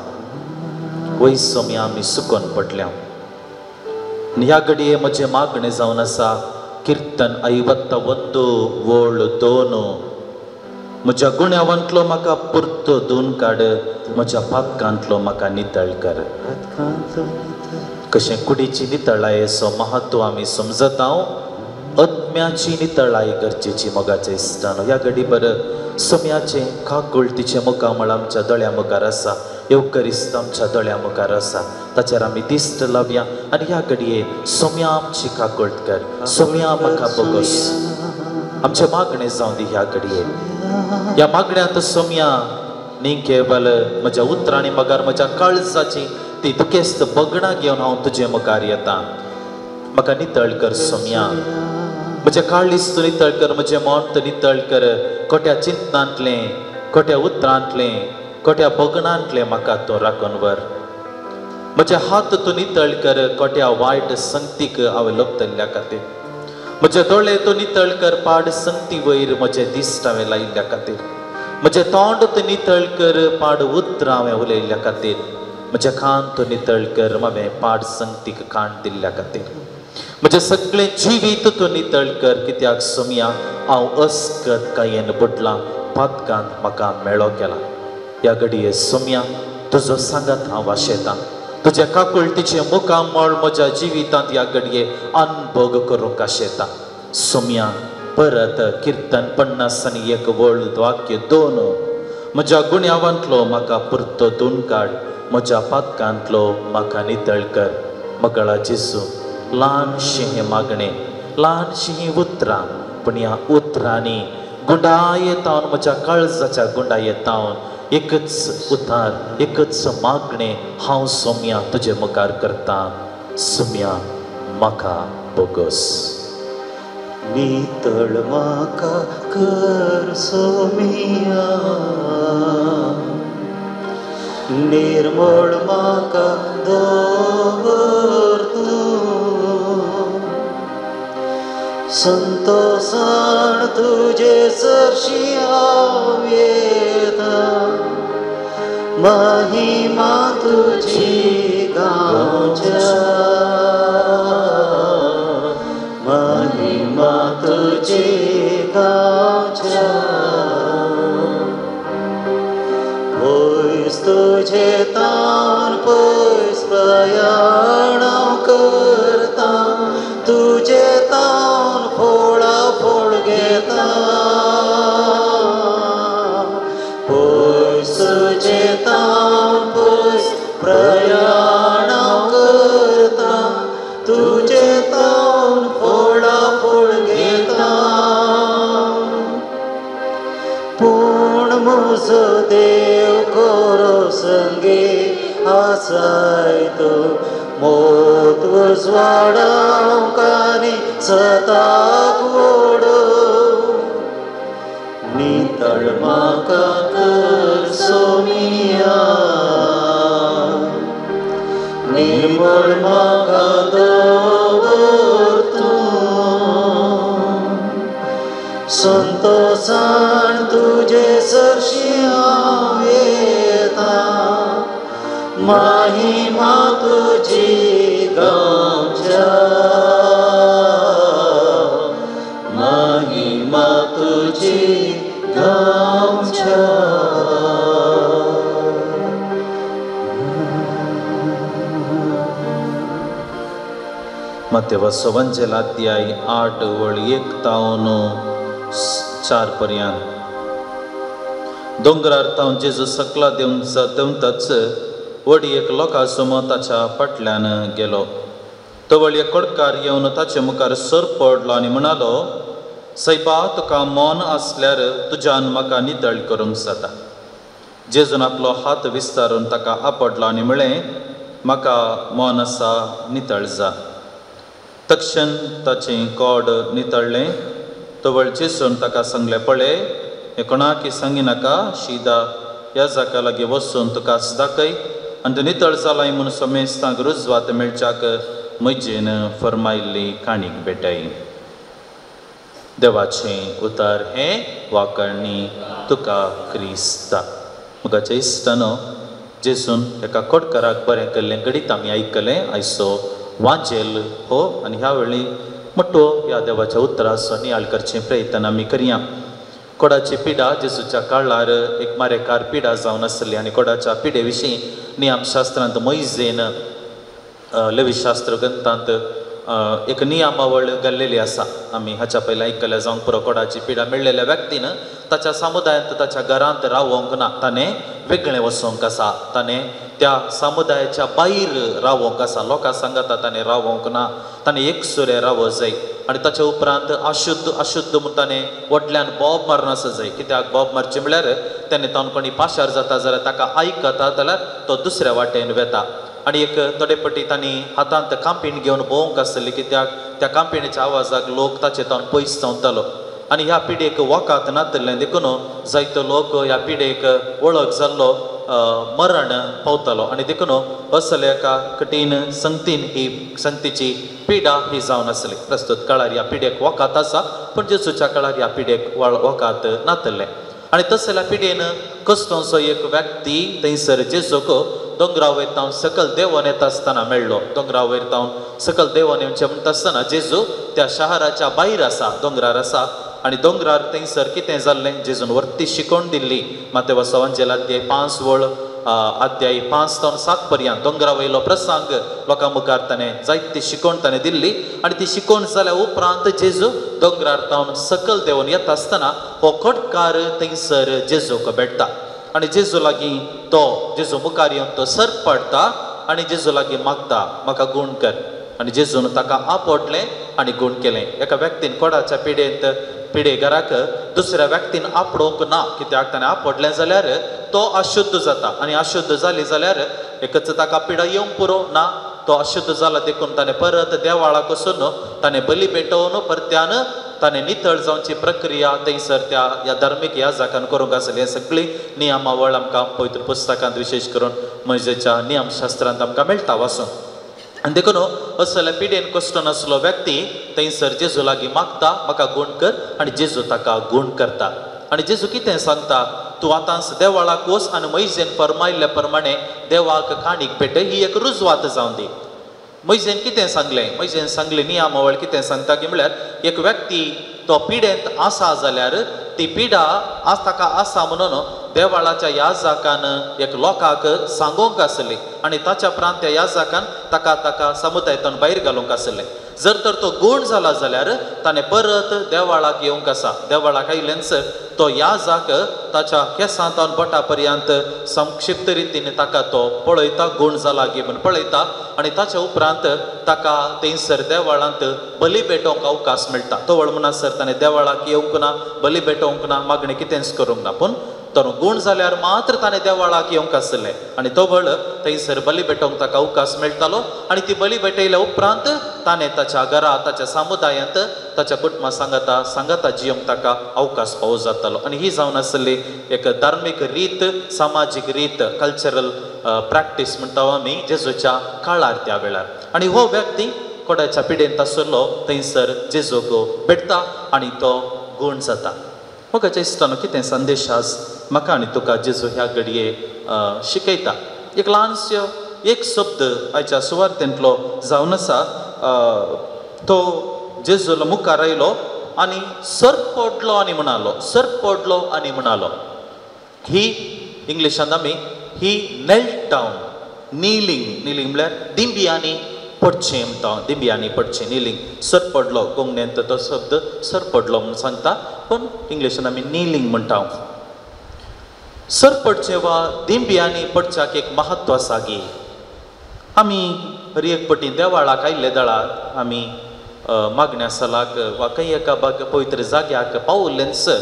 वय सोम्या आमी सुकोन पडल्या. ह्या घडये म्हजें मागणें जावन आसा कीर्तन 51 वळ 2. म्हज्या गुण्यावांतलो म्हाका पुर्तो धुवन काड, म्हज्या पातकांतलो म्हाका नितळ कर. कशें कुडीची नितळायेचो महत्व आमी समजता. आत्म्याची नितळाय गरजेची मोगाच्या इश्टानो. ह्या घडी बरं सोम्याचें काकुळतीचें मुखामळ आमच्या दोळ्या मुखार आसा. येवकरिस्त आमच्या दोळ्या मुखार आसा. ताचेर आमी दिश्ट लावया आनी ह्या घडये सोम्या आमची काकुळट कर. सोम्या म्हाका बगस. आमचें मागणें जावं दी ह्या घडये. ह्या मागण्यांत सोम्या न्ही केवल म्हज्या उतरांनी मगार म्हज्या काळजाची ती दुखेस्त बगणां घेवन हांव तुजे मुखार येता. म्हाका नितळ कर सोम्या. म्हजें काळीज तूं नितळ कर, म्हजें मन तूं नितळ कर. खोट्या चिंतनांतलें, खोट्या उतरांतलें, खोट्या बगणांतलें म्हाका तूं राखून व्हर. म्हजे हात तूं नितळ कर खोट्या वायट संगतीक हांवें लोकतल्ल्या खातीर. म्हजे दोळे तूं नितळ कर पाड संगती वयर म्हजे दिश्ट हांवें लायिल्ल्या खातीर. म्हजें तोंड तूं नितळ कर पाड उतरां हांवें उलयल्ल्या खातीर. म्हजें कान तूं नितळ कर हांवें पाड संगतीक कान दिल्ल्या खातीर. म्हजें सगळें जिवीत तूं नितळ कर. कित्याक सोम्या हांव अस्कत कायेन बुडलां, पातकांत म्हाका मेळो केला. ह्या घडये सोम्या तुजो सांगात हांव वाशेतां. तुज्या काकुळटीचे मुखामळ म्हज्या जिवितांत ह्या घडये अनुभव करूंक आशेतां. सोम्या परत कीर्तन 51 वळ वाक्य 2. म्हज्या गुण्यावांतलो म्हाका परतून काड, म्हज्या पातकांतलो म्हाका नितळ कर. मगळा जेजू, ल्हानशी हें मागणें, ल्हानशी ही उतरां, पण ह्या उतरांनी गुंडायेतावन म्हज्या काळजाच्या गुंडायेतावन एकच उतार, एकच मागणें हांव सोम्या तुजे मुखार करता. सोम्या म्हाका बोगस. नितळ म्हाका कर सोमिया, निर्मळ म्हाका दवर तूं. संतोषान तुजे सरशी हांव येता, महिमा तुजी गावच्या, महिमा तुजी गावच्या. पयस तुजे तान पयस प्रयाण हांव करता, तुजे तान फोळा फोळ घेता. पयस तुजे तान पयस प्रयाण हांव करता, तुजे तान फोळा फोळ घेता. पूण म्हजो देव खरो संगे आसाय तो, मोत वाडाव कानी सताक ओडो. नितळ म्हाका कर सोमिया, निर्मळ म्हाका दवर तूं. संतोषान तुजे सरशी हांव येता, महिमा तुजी गावच्या, महिमा तुजी गावच्या. मत्तेवाचो वंजेल अध्याय 8 वळ 1 तावन 4 पर्यंत. दोंगरार तावन जेजू सकला देंवताच वडी एक लोकांसमोर ताच्या फाटल्यान गेलो. तो वळी एक कडकार येवन ताचे मुखार सर पडलो आनी म्हणालो, सैबा तुका मौन आसल्यार तुज्यान म्हाका नितळ करूंक जाता. जेजून आपलो हात विस्तारून ताका आपडलो आनी म्हळें, म्हाका मौन आसा, नितळ जा. तक्षण ताचें कोड नितळ्ळें. तो वळ जेजून ताका सांगलें, पळय, हें कोणाकय सांगी नाका, शिदा ह्या जाका लागीं वचून तुकाच दाखय आनी तूं नितळ जालाय म्हूण समेस्तांक रुजवात मेळच्याक म्हजेन फर्मायिल्ली काणीक भेटय. देवाचें उतार हें वाकणणी तुका क्रिस्ता. मुगाच्या इश्टानो, जेजून एका कडकाराक बरें केल्लें गडीत आमी आयकलें. आयचो वांजेल हो, आनी ह्या वेळी मोठो ह्या देवाच्या उतराचो नियाळ करचें प्रयत्न आमी करया. कोडाची पिडा जेजूच्या काळार एक मारेकार पिडा जावन आसली, आनी कोडाच्या पिडे विशीं नियमशास्त्रांत मोइजेन लेवीशास्त्र ग्रंथांत एक नियमावळ घाल्लेली आसा. आमी हाच्या पयलीं आयकल्या जावंक पुरो. कोडाची पिडा मेळ्ळेल्या व्यक्तीन ताच्या समुदायांत, ताच्या घरांत रावोंक ना. ताणें वेगळें वचोंक आसा. ताणें त्या समुदायाच्या भायर रावोंक आसा. लोकां सांगता ताणें रावोंक ना. ताणें एकसुरे रावो जाय. आनी ताच्या उपरांत अशुद्ध म्हूण ताणें व्हडल्यान बोब मारून आसा जाय. कित्याक बोब मारचें म्हळ्यार तेन्ना तावन कोणी पाशार जाता जाल्यार ताका आयकता जाल्यार तो दुसऱ्या वाटेन वेता. आनी एक थोडे पटी तांणी हातांत कांपीण घेवन भोवंक आसली, कित्याक त्या कांपिणेच्या आवाजाक लोक ताचे तावन पयस जावतालो. आनी ह्या पिडेक वकात नातल्लें देखून जायतो लोक ह्या पिडेक वळख जाल्लो मरण पावतालो. आनी देखून असले एका कठीण संगतीची पिडा ही जावन आसली. प्रस्तुत काळार ह्या पिडेक वकात आसा, पण जेजूच्या काळार ह्या पिडेक वकात नातल्लें. आनी तसल्या पिडेन कसलोसो एक व्यक्ती थंयसर जेजूक दोंगरा वयर तावन सकल देंवोन येता आसतना मेळ्ळो. दोंगरा वयर तावन सकल देंवोन येवचें म्हणटा आसतना जेजू त्या शाराच्या भायर आसा, दोंगरार आसा. आनी दोंगरार थंयसर कितें जाल्लें जेजून वर्ती शिकोवन दिल्ली. मत्तेवाचो वंजेल अध्याय 5 वळ अध्याय 5 तावन 7 पर्यंत दोंगरा वयलो प्रसंग लोकां मुखार ताणें जायती शिकोवन ताणें दिल्ली. आनी ती शिकोवन जाल्या उपरांत जेजू दोंगरार तावन सकल देंवोन येता आसतना हो कडकार थंयसर जेजूक भेटता. आनी जेजू लागीं तो जेजू मुखार येवन तो सर पडटा आनी जेजू लागीं मागता म्हाका गूण कर आनी जेजून ताका आपटलें आनी गूण केलें. एका व्यक्तीन कोडाच्या पिडेगाराक दुसऱ्या व्यक्तीन आपडोवंक ना कित्याक ताणें आपडलें जाल्यार तो अशुद्ध जाता आनी अशुद्ध जाली जाल्यार एकच ताका पिडा येवंक पुरो ना. तो अशुद्ध जाला देखून ताणें परत देवाळाक वचून ताणें बली पेटोवन परत्यान ताणें नितळ जावची प्रक्रिया थंयसर त्या ह्या धार्मीक याजकान करूंक आसली. हें सगळी नियमावळ आमकां पवित्र पुस्तकांत विशेश करून मोइशेच्या नियमशास्त्रांत आमकां मेळटा वाचून. आनी देखून असले पिडेन कश्ट नासलो व्यक्ती थंयसर जेजू लागीं मागता म्हाका गूण कर आनी जेजू ताका गूण करता. आनी जेजू कितें सांगता, तूं आतांच देवाळाक वच आनी मोइशेन फरमायल्ल्या प्रमाणे देवाक काणीक पेटय, ही एक रुजवात जावन दी. मोइशेन कितें सांगलें, मोइशेन सांगलें नियमावळ कितें सांगता की म्हळ्यार एक व्यक्ती तो पिडेंत आसा जाल्यार ती पिडा आज ताका आसा म्हणून देवाळाच्या याजकान एक लोकांक सांगोंक आसली आनी ताच्या उपरांत त्या याजकान ताका समुदायातून भायर घालूंक आसलें. जर तर तो गूण जाला जाल्यार ताणें परत देवाळाक येवंक आसा. देवाळाक आयल्यानच तो याजक ताच्या केंसांतून बोटा पर्यंत संक्षिप्त रितीन ताका तो पळयता, गूण जाला गे म्हूण पळयता आनी ताच्या उपरांत ताका थंयसर देवाळांत बली पेटोवंक अवकाश मेळटा. तो वळ म्हणसर ताणें देवाळाक येवंक ना, बली पेटोवंक ना, मागणी कितेंच करूंक ना. पूण तो गूण जाल्यार मात्र ताणें देवाळाक येवंक आसलें आनी तो वळ थंयसर बली पेटोवंक ताका अवकाश मेळटालो आनी ती बली पेटयल्या उपरांत ताणें ताच्या घरा ताच्या समुदायांत ताच्या कुटुंबा सांगाता जियोंक ताका अवकाश फावो जातालो. आनी ही जावन आसली एक धार्मीक रीत, सामाजीक रीत, कल्चरल प्रॅक्टीस म्हणटा आमी जेजूच्या काळार त्या वेळार. आनी हो व्यक्ती कोड्याच्या पिडेंत आसलो थंयसर जेजूक भेटता आनी तो गूण जाता. म्हाका दिसता कितें संदेश आज म्हाका आनी तुका जेजू ह्या घडये शिकयता. एक ल्हानसो एक शब्द आयच्या सुवार्थेंतलो जावन आसा. तो जेजूला मुखार आयलो आनी सर पडलो आनी म्हणालो, सर पडलो आनी म्हणालो. ही इंग्लिशांत आमी ही नेल्ट डावन, नीलिंग म्हळ्यार दिंबियांनी पडचें म्हणटा, दिंबियांनी पडचें, नीलिंग. सर पडलो कोंकणींत तो शब्द सर पडलो म्हणून सांगता, पण इंग्लिशांत आमी नीलिंग म्हणटा. सर पडचें वा दिंबियांनी पडच्याक एक म्हत्व आसा गे. आमी हर एक पटी देवाळाक आयिल्ले दळार आमी मागण्या सलाक वा खंय एका पवित्र जाग्याक पावुल्लेंसर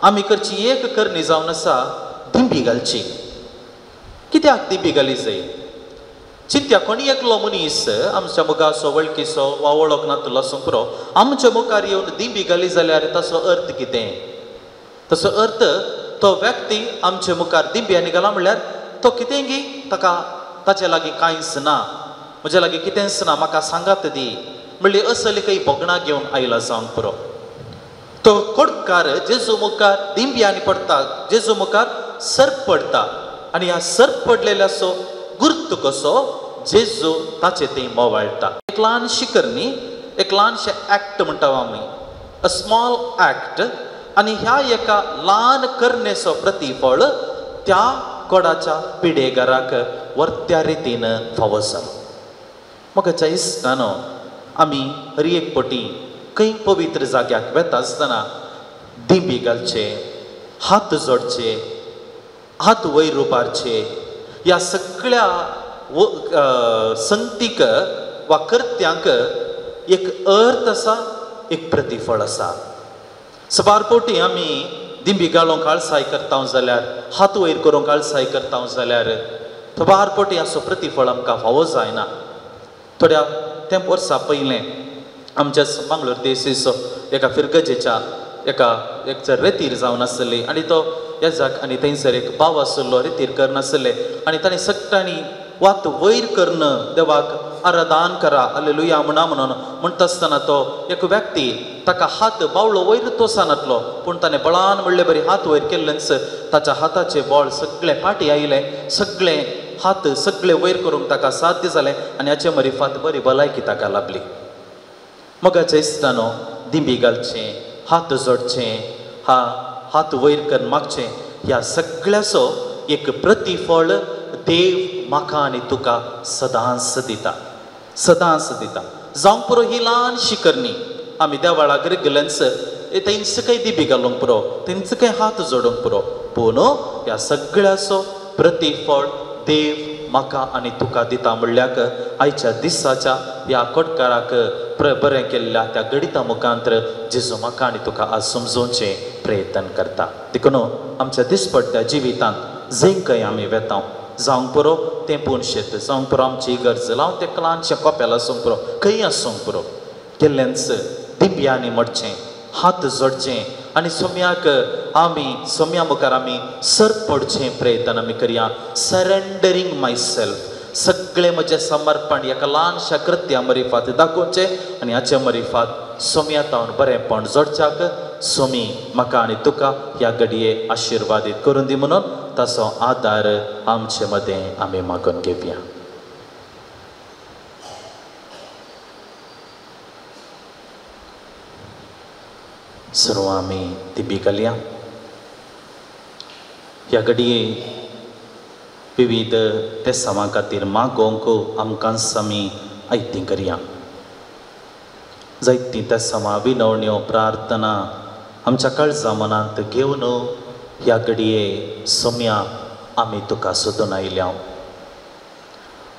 आमी करची एक करणी जावन आसा दिंबी घालची. कित्याक दिंबी घाली जाय? चिंत्या कोणी एकलो मनीस आमच्या मुखार वळखीचो वा वळख नातलो आसूं पुरो आमच्या मुखार येवन दिंबी घाली जाल्यार ताचो अर्थ कितें? ताचो अर्थ तो व्यक्ती आमच्या मुखार दिंब्यांनी घाला म्हणल्यार तो कितें गी ताका ताचे लागीं कांयच ना, म्हज्या लागीं कितेंच ना, म्हाका सांगात दी म्हणली असली काही भोगणां घेवन आयला जावंक पुरो. तो कोडकार जेजू मुखार दिंब्यांनी पडटा, जेजू मुखार सर्प पडटा आनी ह्या सर्प पडलेल्याचो गुर्त कसो जेजू ताचे थंय मोवाळटा. एक ल्हानशी करणी, एक ल्हानशें एक्ट म्हणटा आमी, अ स्मॉल एक्ट. आनी ह्या एका ल्हान करणेचो प्रतिफळ त्या कोडाच्या पिडेगाराक वर्त्या रितीन फावो जालो. म्हाका दिसता न्हू आमी हर एक पटी खंय पवित्र जाग्याक वेता आसतना दिंबी घालचे, हात जोडचे, हात वयर उबारचे. ह्या सगळ्या संगतीक वा कर्त्यांक एक अर्थ आसा, एक प्रतिफळ आसा. सबारपोटी आमी दिंबी घालूंक आळसाय करता जाल्यार, हात वयर करूंक आळसाय करता जाल्यार सबारपोटी असो प्रतिफळ आमकां फावो जायना. थोड्या वर्सां पयलें आमच्या मंगळूर देशीचो एका फिरगजेच्या एक रेतीर जावन आसली आनी तो येजाक आनी थंयसर एक भाव आसलो रितीर करनासले आनी ताणें सगळ्यांनी वात वयर करन देवाक आराधन करा हालेलुया म्हणटा आसतना तो एक व्यक्ती ताका हात बावळो वयर तोसानातलो पूण ताणें बळान म्हणले बरी हात वयर केल्लेंच ताच्या हाताचे बळ सगळे फाटी आयले, सगळे हात सगळे वयर करूंक ताका साध्य जालें आनी हाचे मरिफात बरी भलायकी ताका लाभली. मोगाचें दिसता न्हू दिंबी घालचें, हात जोडचें, हात वयर कर मागचें, ह्या सगळ्याचो एक प्रतिफळ देव म्हाका आनी तुका सदांच दिता, सदांच दिता. जावंक पुरो ही ल्हानशी करणी आमी देवाळाक गेलेंच थंयच काही दिंबी घालूंक पुरो, थंयच काही हात जोडूंक पुरो, पूण ह्या सगळ्याचो प्रतिफळ देव म्हाका आनी तुका दिता म्हणल्याक आयच्या दिसाच्या ह्या कोटकाराक बरें केल्ल्या त्या गणिता मुखांतर जेजू म्हाका आनी तुका आज समजोवचें प्रयत्न करता. देखून आमच्या दिसपट्ट्या जिवितांत जंय खंय आमी वेतांव जावंक पुरो तें पूण शेत जावंक पुरो आमची इगर्ज लावन तें ल्हानशें कोपेल आसूंक पुरो खंय आसूंक पुरो केल्लेंच दिव्यांनी मडचें हात जोडचें आनी सोम्याक सोम्या मुखार आमी सर पडचें प्रयत्न आमी करया. सरेंडरींग माय सेल्फ सगळें म्हजें समर्पण एका ल्हानशा कृत्या मरिफात दाखोवचें आनी हाचे मरिफात सोम्या तावन बरेंपण जोडच्याक सोमी म्हाका आनी तुका ह्या घडये आशिर्वादीत करून दी म्हणून ताचो आदार आमचे मदें आमी मागून घेवया. सर्व आमी तिबी घालया. ह्या घडये विविध तेसांवा खातीर मागोवंक आमकां आमी आयती करया. जायतीं तेसांवा विनवण्यो प्रार्थना आमच्या काळजा मनांत घेवन ह्या घडये सोम्या आमी तुका सोदून आयल्या.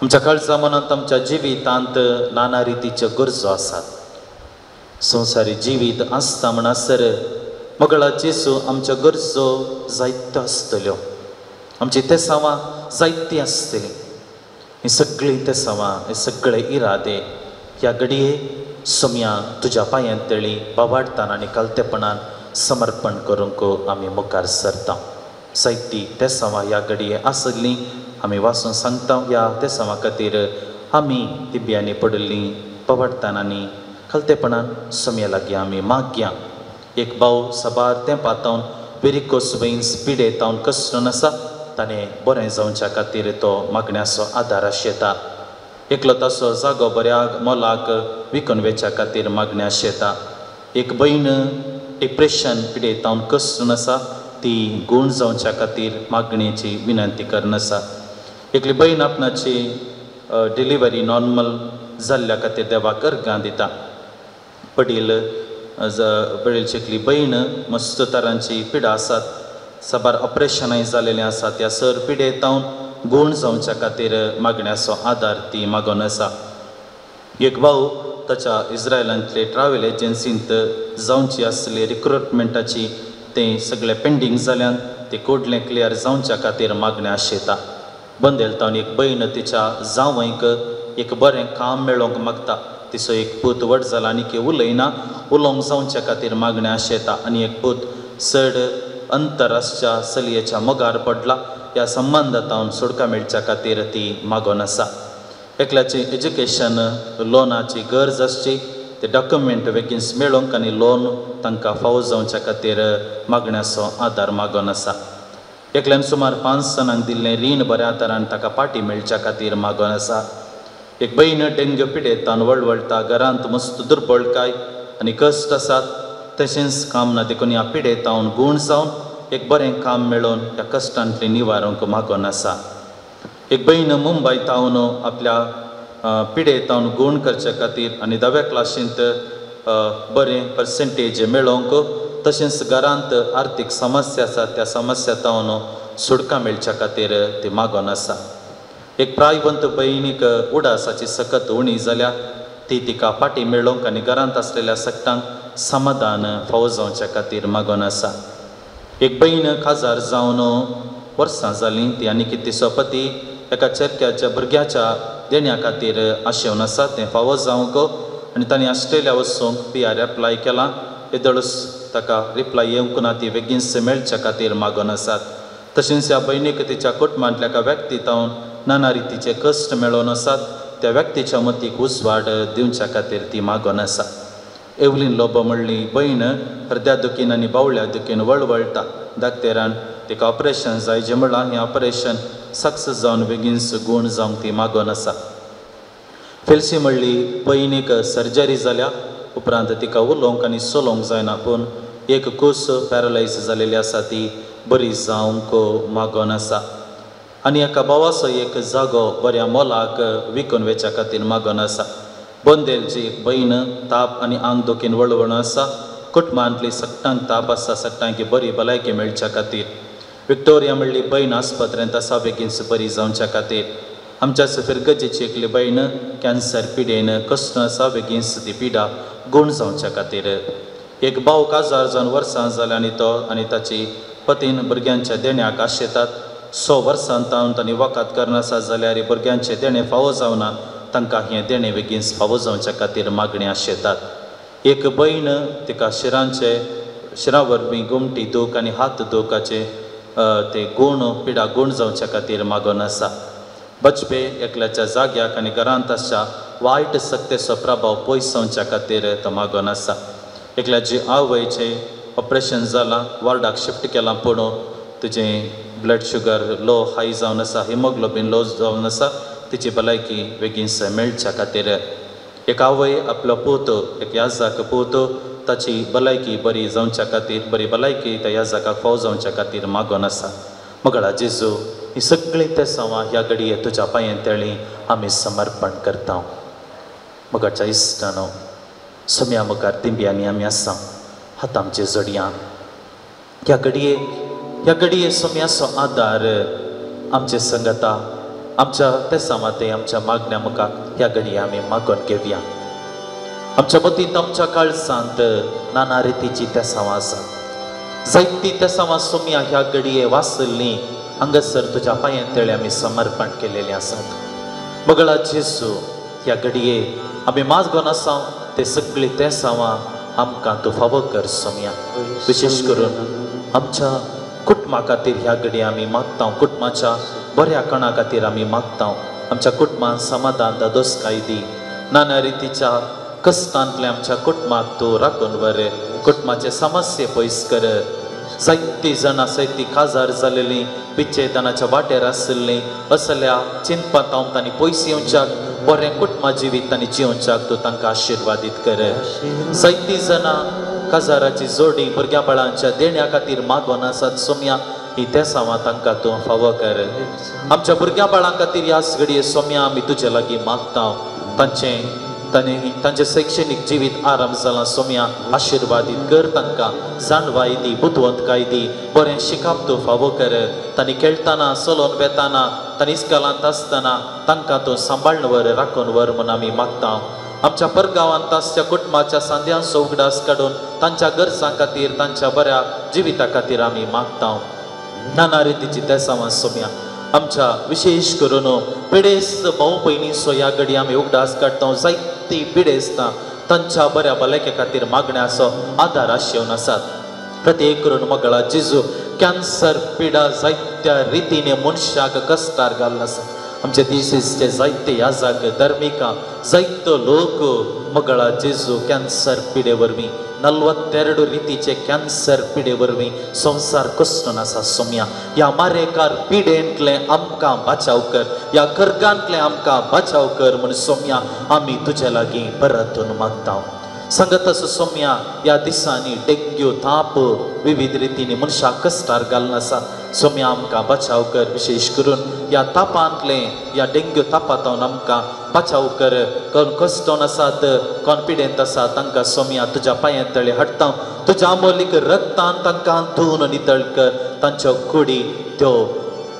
आमच्या काळजा मनांत आमच्या जिवितांत नाना रितीच्यो गरजो आसात. संवसारी जिवीत आसता म्हणसर मगळा जेजू आमच्यो गरजो जायत्यो आसतल्यो. आमची तेसांवां जायतीं आसतलीं. ही सगळीं तेसांवां हे सगळे इरादे ह्या घडये सोम्या तुज्या पांयांतळी बावाडतान आनी कालतेपणान समर्पण करूंक आमी मुखार सरता. जायतीं तेसांवां ह्या घडये आसलीं आमी वाचून सांगता. ह्या तेसांवां खातीर आमी दिब्यांनी पडिल्लीं बावाडतान आनी खालतेपणान सोम्या लागीं आमी मागया. एक भाव साबार तेंपां तावन वेरिकोस वेन्स पिडेतावन कसरून आसा. ताणें बरें जावच्या खातीर तो मागण्याचो आदार आशेता. एकलो ताचो जागो बऱ्याक मोलाक विकून वेच्या खातीर मागणी आशेता. एक भयण डिप्रेशन पिडेतावन कसरून आसा. ती गूण जावच्या खातीर मागणेची विनंती करन आसा. एकली भयण आपणाची डिलिव्हरी नॉर्मल जाल्ल्या खातीर देवाक अर्गां दिता. वडील शिकली भयण मस्त तरांची पिडा आसात. साबार ऑपरेशनाय जालेलें आसा. त्या सर पिडेतावन गूण जावच्या खातीर मागण्याचो आदार ती मागोन आसा. एक भाव ताच्या इस्रायलांतले ट्रॅव्हल एजन्सींत जावची आसली रिक्रुटमेंटाची तें सगळें पेंडींग जाल्यान तें कोडलें क्लियर जावच्या खातीर मागणी आशेता. बंदेलतावन एक भयण तिच्या जावंक एक बरें काम मेळोवंक मागता. तिचो एक पूत व्हड जाला आनी उलयना उलोवंक जावच्या खातीर मागणी आशेता. आनी एक पूत चड अंतरराष्ट्रीय चलयेच्या मोगार पडला. ह्या संबंदांत सुटका मेळच्या खातीर ती मागोन आसा. एकल्याची एज्युकेशन लोनाची गरज आसची. ते डॉक्युमेंट बेगीन मेळोवंक आनी लोन तांकां फावो जावच्या खातीर मागण्याचो आदार मागोन आसा. एकल्यान सुमार 5 जाणांक दिल्लें रीण बऱ्या तरान ताका पाटी मेळच्या खातीर मागोन आसा. एक भयण डेंग्यू पिडेतान वळवळटा. घरांत मस्त दुर्बळकाय आनी कश्ट आसात. तशेंच काम ना देखून ह्या पिडेतावन गूण जावन एक बरें काम मेळोवन ह्या कश्टांतली निवारूंक मागोन आसा. एक भयण मुंबय तावन आपल्या पिडेतावन गूण करचे खातीर आनी 10व्या क्लासींत बरें पर्सेंटेज मेळोवंक तशेंच घरांत आर्थीक समस्या आसात त्या समस्या तावन सुटका मेळच्या खातीर ती मागोन आसा. एक प्रायवंत भयणीक उडासाची सकत उणी जाल्या. ती तिका पाटी मेळोवंक आनी घरांत आसलेल्या सक्तांक समाधान फावो जावच्या खातीर मागोन आसा. एक भयण खाजार जावन वर्सां जालीं. ती आनी तिचो पती एका चरक्याच्या भुरग्याच्या देण्या खातीर आशेवन आसा. तें फावो जावंक आनी तांणी ऑस्ट्रेलिया वचूंक PR एप्लाय केलां. येदळूच ताका रिप्लाय येवंक ना. ती बेगीन मेळच्या खातीर मागोन आसात. तशेंच ह्या भयणीक तिच्या कुटुंबांतल्या एका व्यक्ती तावन नाना रितीचे कश्ट मेळोवन आसात. त्या व्यक्तीच्या मतीक उजवाड दिवच्या खातीर ती मागोन आसा. एवलीन लोबो म्हणली भयण हृदया दुखीन आनी बावळ्या दुखीन वळवळटा. धाकटेरान तिका ऑपरेशन जाय जें म्हणलां. हें ऑपरेशन सक्सेस जावन बेगीन गूण जावंक ती मागोन आसा. फेल्सी म्हणली भयणीक सर्जरी जाल्या उपरांत तिका उलोवंक आनी चलोवंक जायना. पूण एक कूस पॅरलायज जालेली आसा. ती बरी जावंक मागोन आसा. आनी एका भावाचो एक जागो बऱ्या मोलाक विकून वेच्या खातीर मागोन आसा. बोंदेलची एक भयण ताप आनी आंग दुखीन वळवण आसा. कुटुंबांतली सगळ्यांक ताप आसा. सगळ्यांक बरी भलायकी मेळच्या खातीर विक्टोरिया म्हणली बहीण आस्पत्र्यांत आसा बेगीनच बरी जावच्या खातीर. आमच्या सफर गजेची एकली बहीण कॅन्सर पिडेन कश्ट आसा बेगीनच ती पिडा गूण जावच्या खातीर. एक भाव काजार जावन वर्सां जाल्या आनी ताची पतीन भुरग्यांच्या देण्याक आशेतात. 6 वर्सां तांणी वखद करनासा जाल्यार भुरग्यांचे देणे फावो जावना. तांकां हें देणें बेगीन फावो जावच्या खातीर मागणी आशेतात. एक भयण तिका शिरा वरवीं गुमटी दूख आनी हात दुखाचे ते गूण पिडा गूण जावच्या खातीर मागोन आसा. बचपे एकल्याच्या जाग्याक आनी घरांत आसच्या वायट सक्तेचो प्रभाव पयस जावच्या खातीर तो मागोन आसा. एकल्याची आवयचें ऑपरेशन जालां, वॉर्डाक शिफ्ट केलां, पूण तुजें ब्लड शुगर लो हाय जावन आसा, हिमोग्लोबीन लो जावन आसा. तिची भलायकी बेगीनच मेळच्या खातीर. एक आवय आपलो पूत, एक याजाक पूत, ताची भलायकी बरी जावच्या खातीर, बरी भलायकी त्या याजाकाक फाव जावच्या खातीर मागोन आसा. मगळा जेजू, ही सगळीं तेसांवां ह्या घडये तुज्या पांयां तेळी आमी समर्पण करता. मगाच्या इश्टानो, सोम्या मुखार तिंब्यांनी आमी आसा, हात आमचे जोडया. ह्या घडये सोम्याचो आदार आमचे संगता, आमच्या तेसां माते, आमच्या मागण्या मुखार ह्या घडये आमी मागोन घेवया. आमच्या मतींत, आमच्या काळजांत नाना रितीची तेसांवां आसात. जायती तेसांवां सोम्या ह्या घडये वाचल्लीं हांगासर तुज्या पांयां तेळे आमी समर्पण केलेलीं आसात. मगळा जेजू, ह्या घडये आमी मागोन आसा ते सगळीं तेसांवां आमकां तूं फावो कर सोम्या. विशेश करून आमच्या कुटुंबा खातीर ह्या घडये आमी मागता. कुटुंबाच्या बऱ्या कणा खातीर आमी मागता. आमच्या कुटुंबांत समाधान दोस्काय दी. नाना रितीच्या कश्टांतले आमच्या कुटुंबाक तूं राखून व्हर. कुटुंबाचे समस्ये पयस कर. जायतीं जाणां जायतीं काजार जालेलीं, विच्छेदनाच्या वाटेर आसलीं, असल्या चिंतपांत तांणी पयस येवच्याक, बरें कुटुंबा जिवीत तांणी जिवच्याक तूं तांकां आशिर्वादीत कर. जायतीं जाणां काजाराची जोडी भुरग्या बाळांच्या देण्या खातीर मागोन आसात. सोम्या, ही तेसांवां तांकां तूं फावो कर. आमच्या भुरग्या बाळां खातीर ह्या घडये सोम्या आमी तुजे लागीं मागता. तांचें शैक्षणीक जिवीत आराम जालां. सोम्या, आशिर्वादीत कर तांकां. जाणवाय दी, बुदवंतकाय दी, बरें शिकप तूं फावो कर. तांणी खेळटाना, चलोन वेताना, तांणी इस्कॉलांत आसतना तांकां तूं सांबाळून व्हर, राखून व्हर म्हूण आमी मागता. आमच्या परगांवांत आसच्या कुटुंबाच्या सांद्यांचो उगडास काडून तांच्या गरजां खातीर, तांच्या बऱ्या जिविता खातीर आमी मागता. नाना रितीची तेसांवां सोम्या, आमच्या विशेष करून पिडेस्त भाऊ भयणीचो ह्या घडये आमी उगडास काडटा. जायती पिडेस्तां तांच्या बऱ्या भलायके खातीर मागण्याचो आदार आशिवन आसात. प्रत्येक करून मगळा जेजू, कॅन्सर पिडा जायत्या रितीने मनशाक कश्टार घालून आसा. आमचे दिसेचे जायते याजाक धर्मिका जायतो लोक मगळा जेजू कॅन्सर पिडे वरवीं 42 रितीचे कॅन्सर पिडे वरवीं संसार कश्टन आसा. सोम्या, ह्या मारेकार पिडेंतले आमकां बचाव कर, ह्या कर्गांतले आमकां बचाव कर म्हूण सोम्या आमी तुजे लागीं परतून मागता. सांगतास सोम्या, ह्या दिसांनी डेंग्यू ताप विविध रितींनी मनशाक कश्टार घालून आसा. सोम्या, आमकां बचाव कर. विशेष करून ह्या तापांतले, ह्या डेंग्यू तापांतून आमकां बचाव कर. कोण कश्टन आसात, कोण पिडेंत आसा, तांकां सोम्या तुज्या पांयां तळे हाडटा. तुज्या अमोलीक रक्तान तांकां धुवन नितळ कर. तांच्यो कुडी त्यो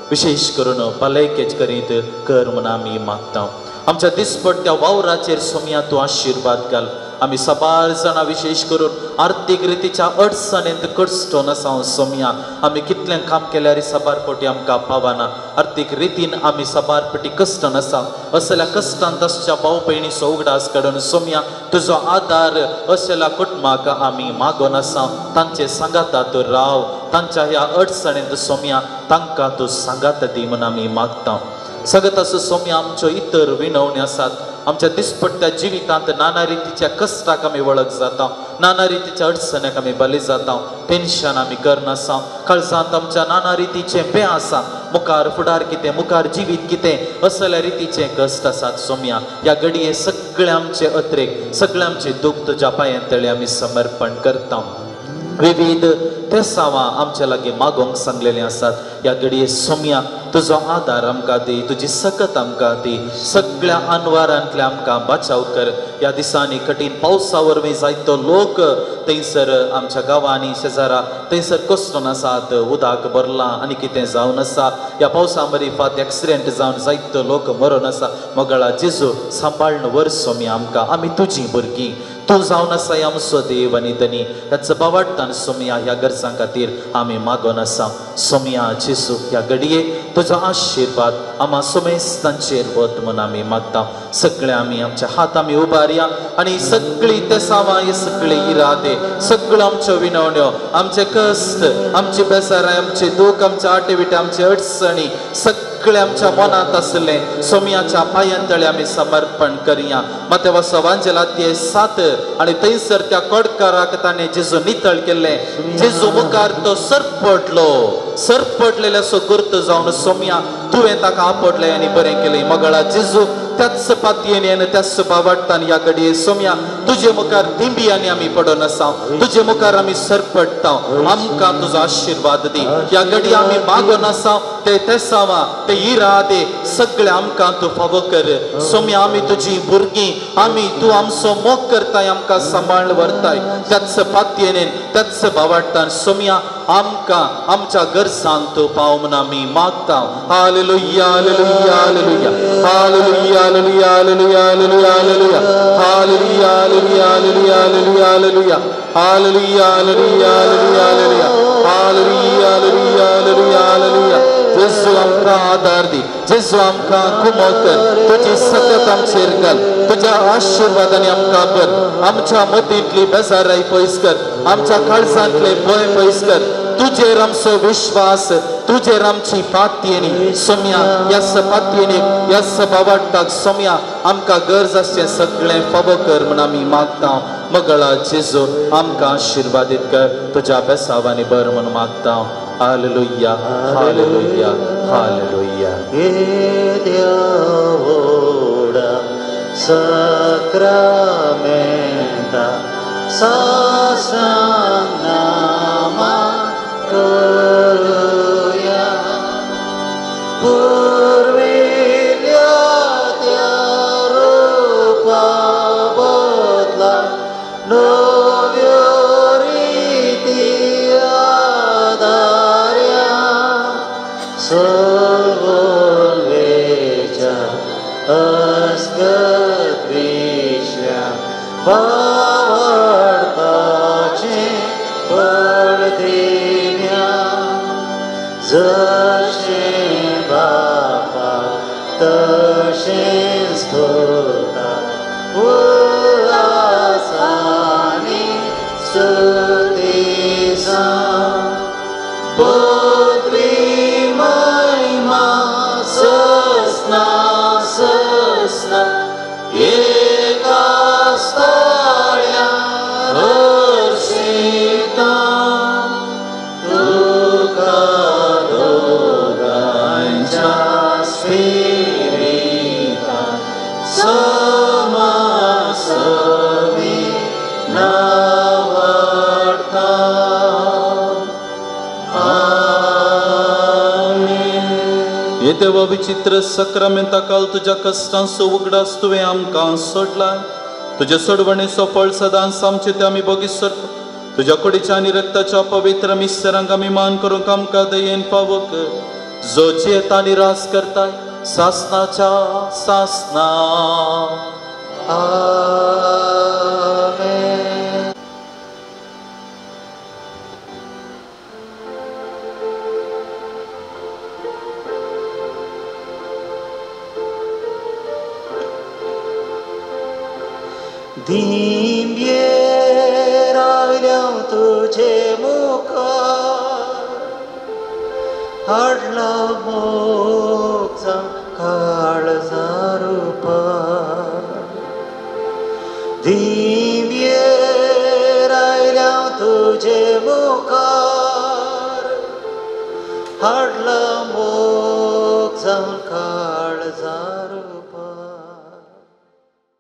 विशेष करून भलायकेच करीत कर म्हूण आमी मागता. आमच्या दिसपट्ट्या वावराचेर सोम्या तूं आशिर्वाद घाल. आमी सबार जाणां विशेष करून आर्थीक रितीच्या अडचणेंत कश्टन आसा. सोम्या, आमी कितलें काम केल्यार सबार फावटी आमकां पावना. आर्थीक रितीन आमी सबार फावटी कश्टन आसा. असल्या कश्टांत आसच्या भाव भयणीचो उगडास काडून सोम्या तुजो आदार असल्या कुटुंबाक आमी मागोन आसा. तांचे सांगाता तूं राव. तांच्या ह्या अडचणेंत सोम्या तांकां तूं सांगात दी म्हूण आमी मागता. सांगत आसा सोम्या, आमच्यो इतर विनवणी आसात. आमच्या दिसपट्ट्या जिवितांत नाना रितीच्या कश्टाक आमी वळख जाता. नाना रितीच्या अडचण्याक आमी बली जाता. टेन्शन आमी करनासा. काळजांत आमच्या नाना रितीचें भंय आसा. मुखार फुडार कितें, मुखार जिवीत कितें, असल्या रितीचे कश्ट आसात. सोम्या, ह्या घडये सगळे आमचे अत्रेक, सगळे आमचे दूख तुज्या पांयां तळे आमी समर्पण करता. विविध तेसांवां आमच्या लागीं मागोंक सांगलेलीं आसात. ह्या घडये सोम्या तुझो आदार आमकां दी, तुजी सकत आमकां दी, सगळ्या अनवारांतल्या आमकां बचाव कर. ह्या दिसांनी कठीण पावसा वरवीं जायतो लोक थंयसर आमच्या गांवांनी शेजारा थंयसर कसून आसात, उदक भरलां आनी कितें जावन आसा. ह्या पावसा मरीफात एक्सिडेंट जावन जायतो लोक मरून आसा. मोगळा जेजू सांबाळून वर्सोमी आमकां, आमी तुजीं भुरगीं, तू जावन आसा आमचो देव आनी धनी. ह्याच बावाडटान सोमया ह्या गरजां खातीर आमी मागोन आसा. सोमया जेजू ह्या घडये तुजो आशिर्वाद आम्हा समेस्तांचेर वत म्हूण आमी मागता. सगळे आमी आमच्या हात आमी उबारया आनी सगळी तेसावां, सगळे इरादे, सगळ्यो आमच्यो विनवण्यो, आमचे कश्ट, आमची बेजारां, आमचे दूख, आमचे आटेविटे, आमचे अडचणी, सगळे आमच्या मनात आसले सोमयाच्या पांयांतळे आमी समर्पण करया. मातेवा सवांजलाती 7 आनी थंयसर त्या कोडकाराक ताणें जेजू नितळ केल्ले. जेजू मुखार तो सर्प पडलेलो सो गुर्त जावन सोमया तुवें ताका आपटलें आनी बरें केलें. मोगळा जेजू त्याच पातयेन आनी त्याच बावाडटान ह्या घडये सोमया तुजे मुखार दिंबियांनी आमी पडोन आसा. तुजे मुखार आमी सरपडटा. आमकां तुजो आशिर्वाद दी. ह्या घडये आमी मागोन आसा ते तेसावां, ते इरादे सगळे आमकां तूं फावो कर. सोमया आमी तुजी भुरगीं, आमी तूं आमचो मोग करताय, आमकां सांबाळून व्हरताय. त्याच पातयेन त्याच बावाडटान सोमया आमकां आमच्या गरजांक तूं पाव म्हूण आमी मागता. Hallelujah hallelujah hallelujah hallelujah hallelujah hallelujah hallelujah hallelujah hallelujah hallelujah hallelujah hallelujah hallelujah hallelujah hallelujah hallelujah hallelujah hallelujah hallelujah. जेजू आमकां आदार दी, जेजू आमकां कुमोद कर, तुजी सकत आमचेर घाल, तुज्या आशिर्वादांनी आमकां भर. आमच्या मतींतली बेजाराय पयस कर, आमच्या काळजांतले भंय पयस कर. तुजेर आमचो विश्वास, तुजेर आमची पातयेनी सोमया ह्या पातयेनी ह्या बावाडटाक सोमया आमकां गरज आसचें सगळें फावो कर म्हूण आमी मागता. मोगळा जेजू आमकां आशिर्वादीत कर, तुज्या बेसावांनी बर म्हूण मागता. Hallelujah hallelujah hallelujah. Sacramenta sasanama करूया. पूर्विल्या त्या रूपा बदला नव्यो रीती आदार्या. सवलवेच्या अस्गत विश्व्या बावाडताचे पडदिन्या. जशे बापा तशेंच धोता उल्हासानी स्तुतीसा. पदवी महिमा ससना ससना एका स्थळ्या हर्षिता. तुका दोगांच्या स्पिरिता समासवी नावाडता. येदेवा विचित्र सक्रामेंता काल तुज्या कश्टांचो उगडास तुवें आमकां सोडला. तुजे सोडवणेचो फळ सदांच आमचे ते आमी बोगीत सरता. तुज्या कुडीच्या आनी रक्ताच्या पवित्र मिसरांक आमी मान करूंक आमकां दयेन फावो कर. जो जेता आनी रास करताय सासनाच्या सासना. आमेन. दिंब्ये रावल्या तुझे मुखार. हाडला मोगचा काळजा रूपार. दिंब्ये रावल्या तुझे मुखार. हाडला मोगचा काळजा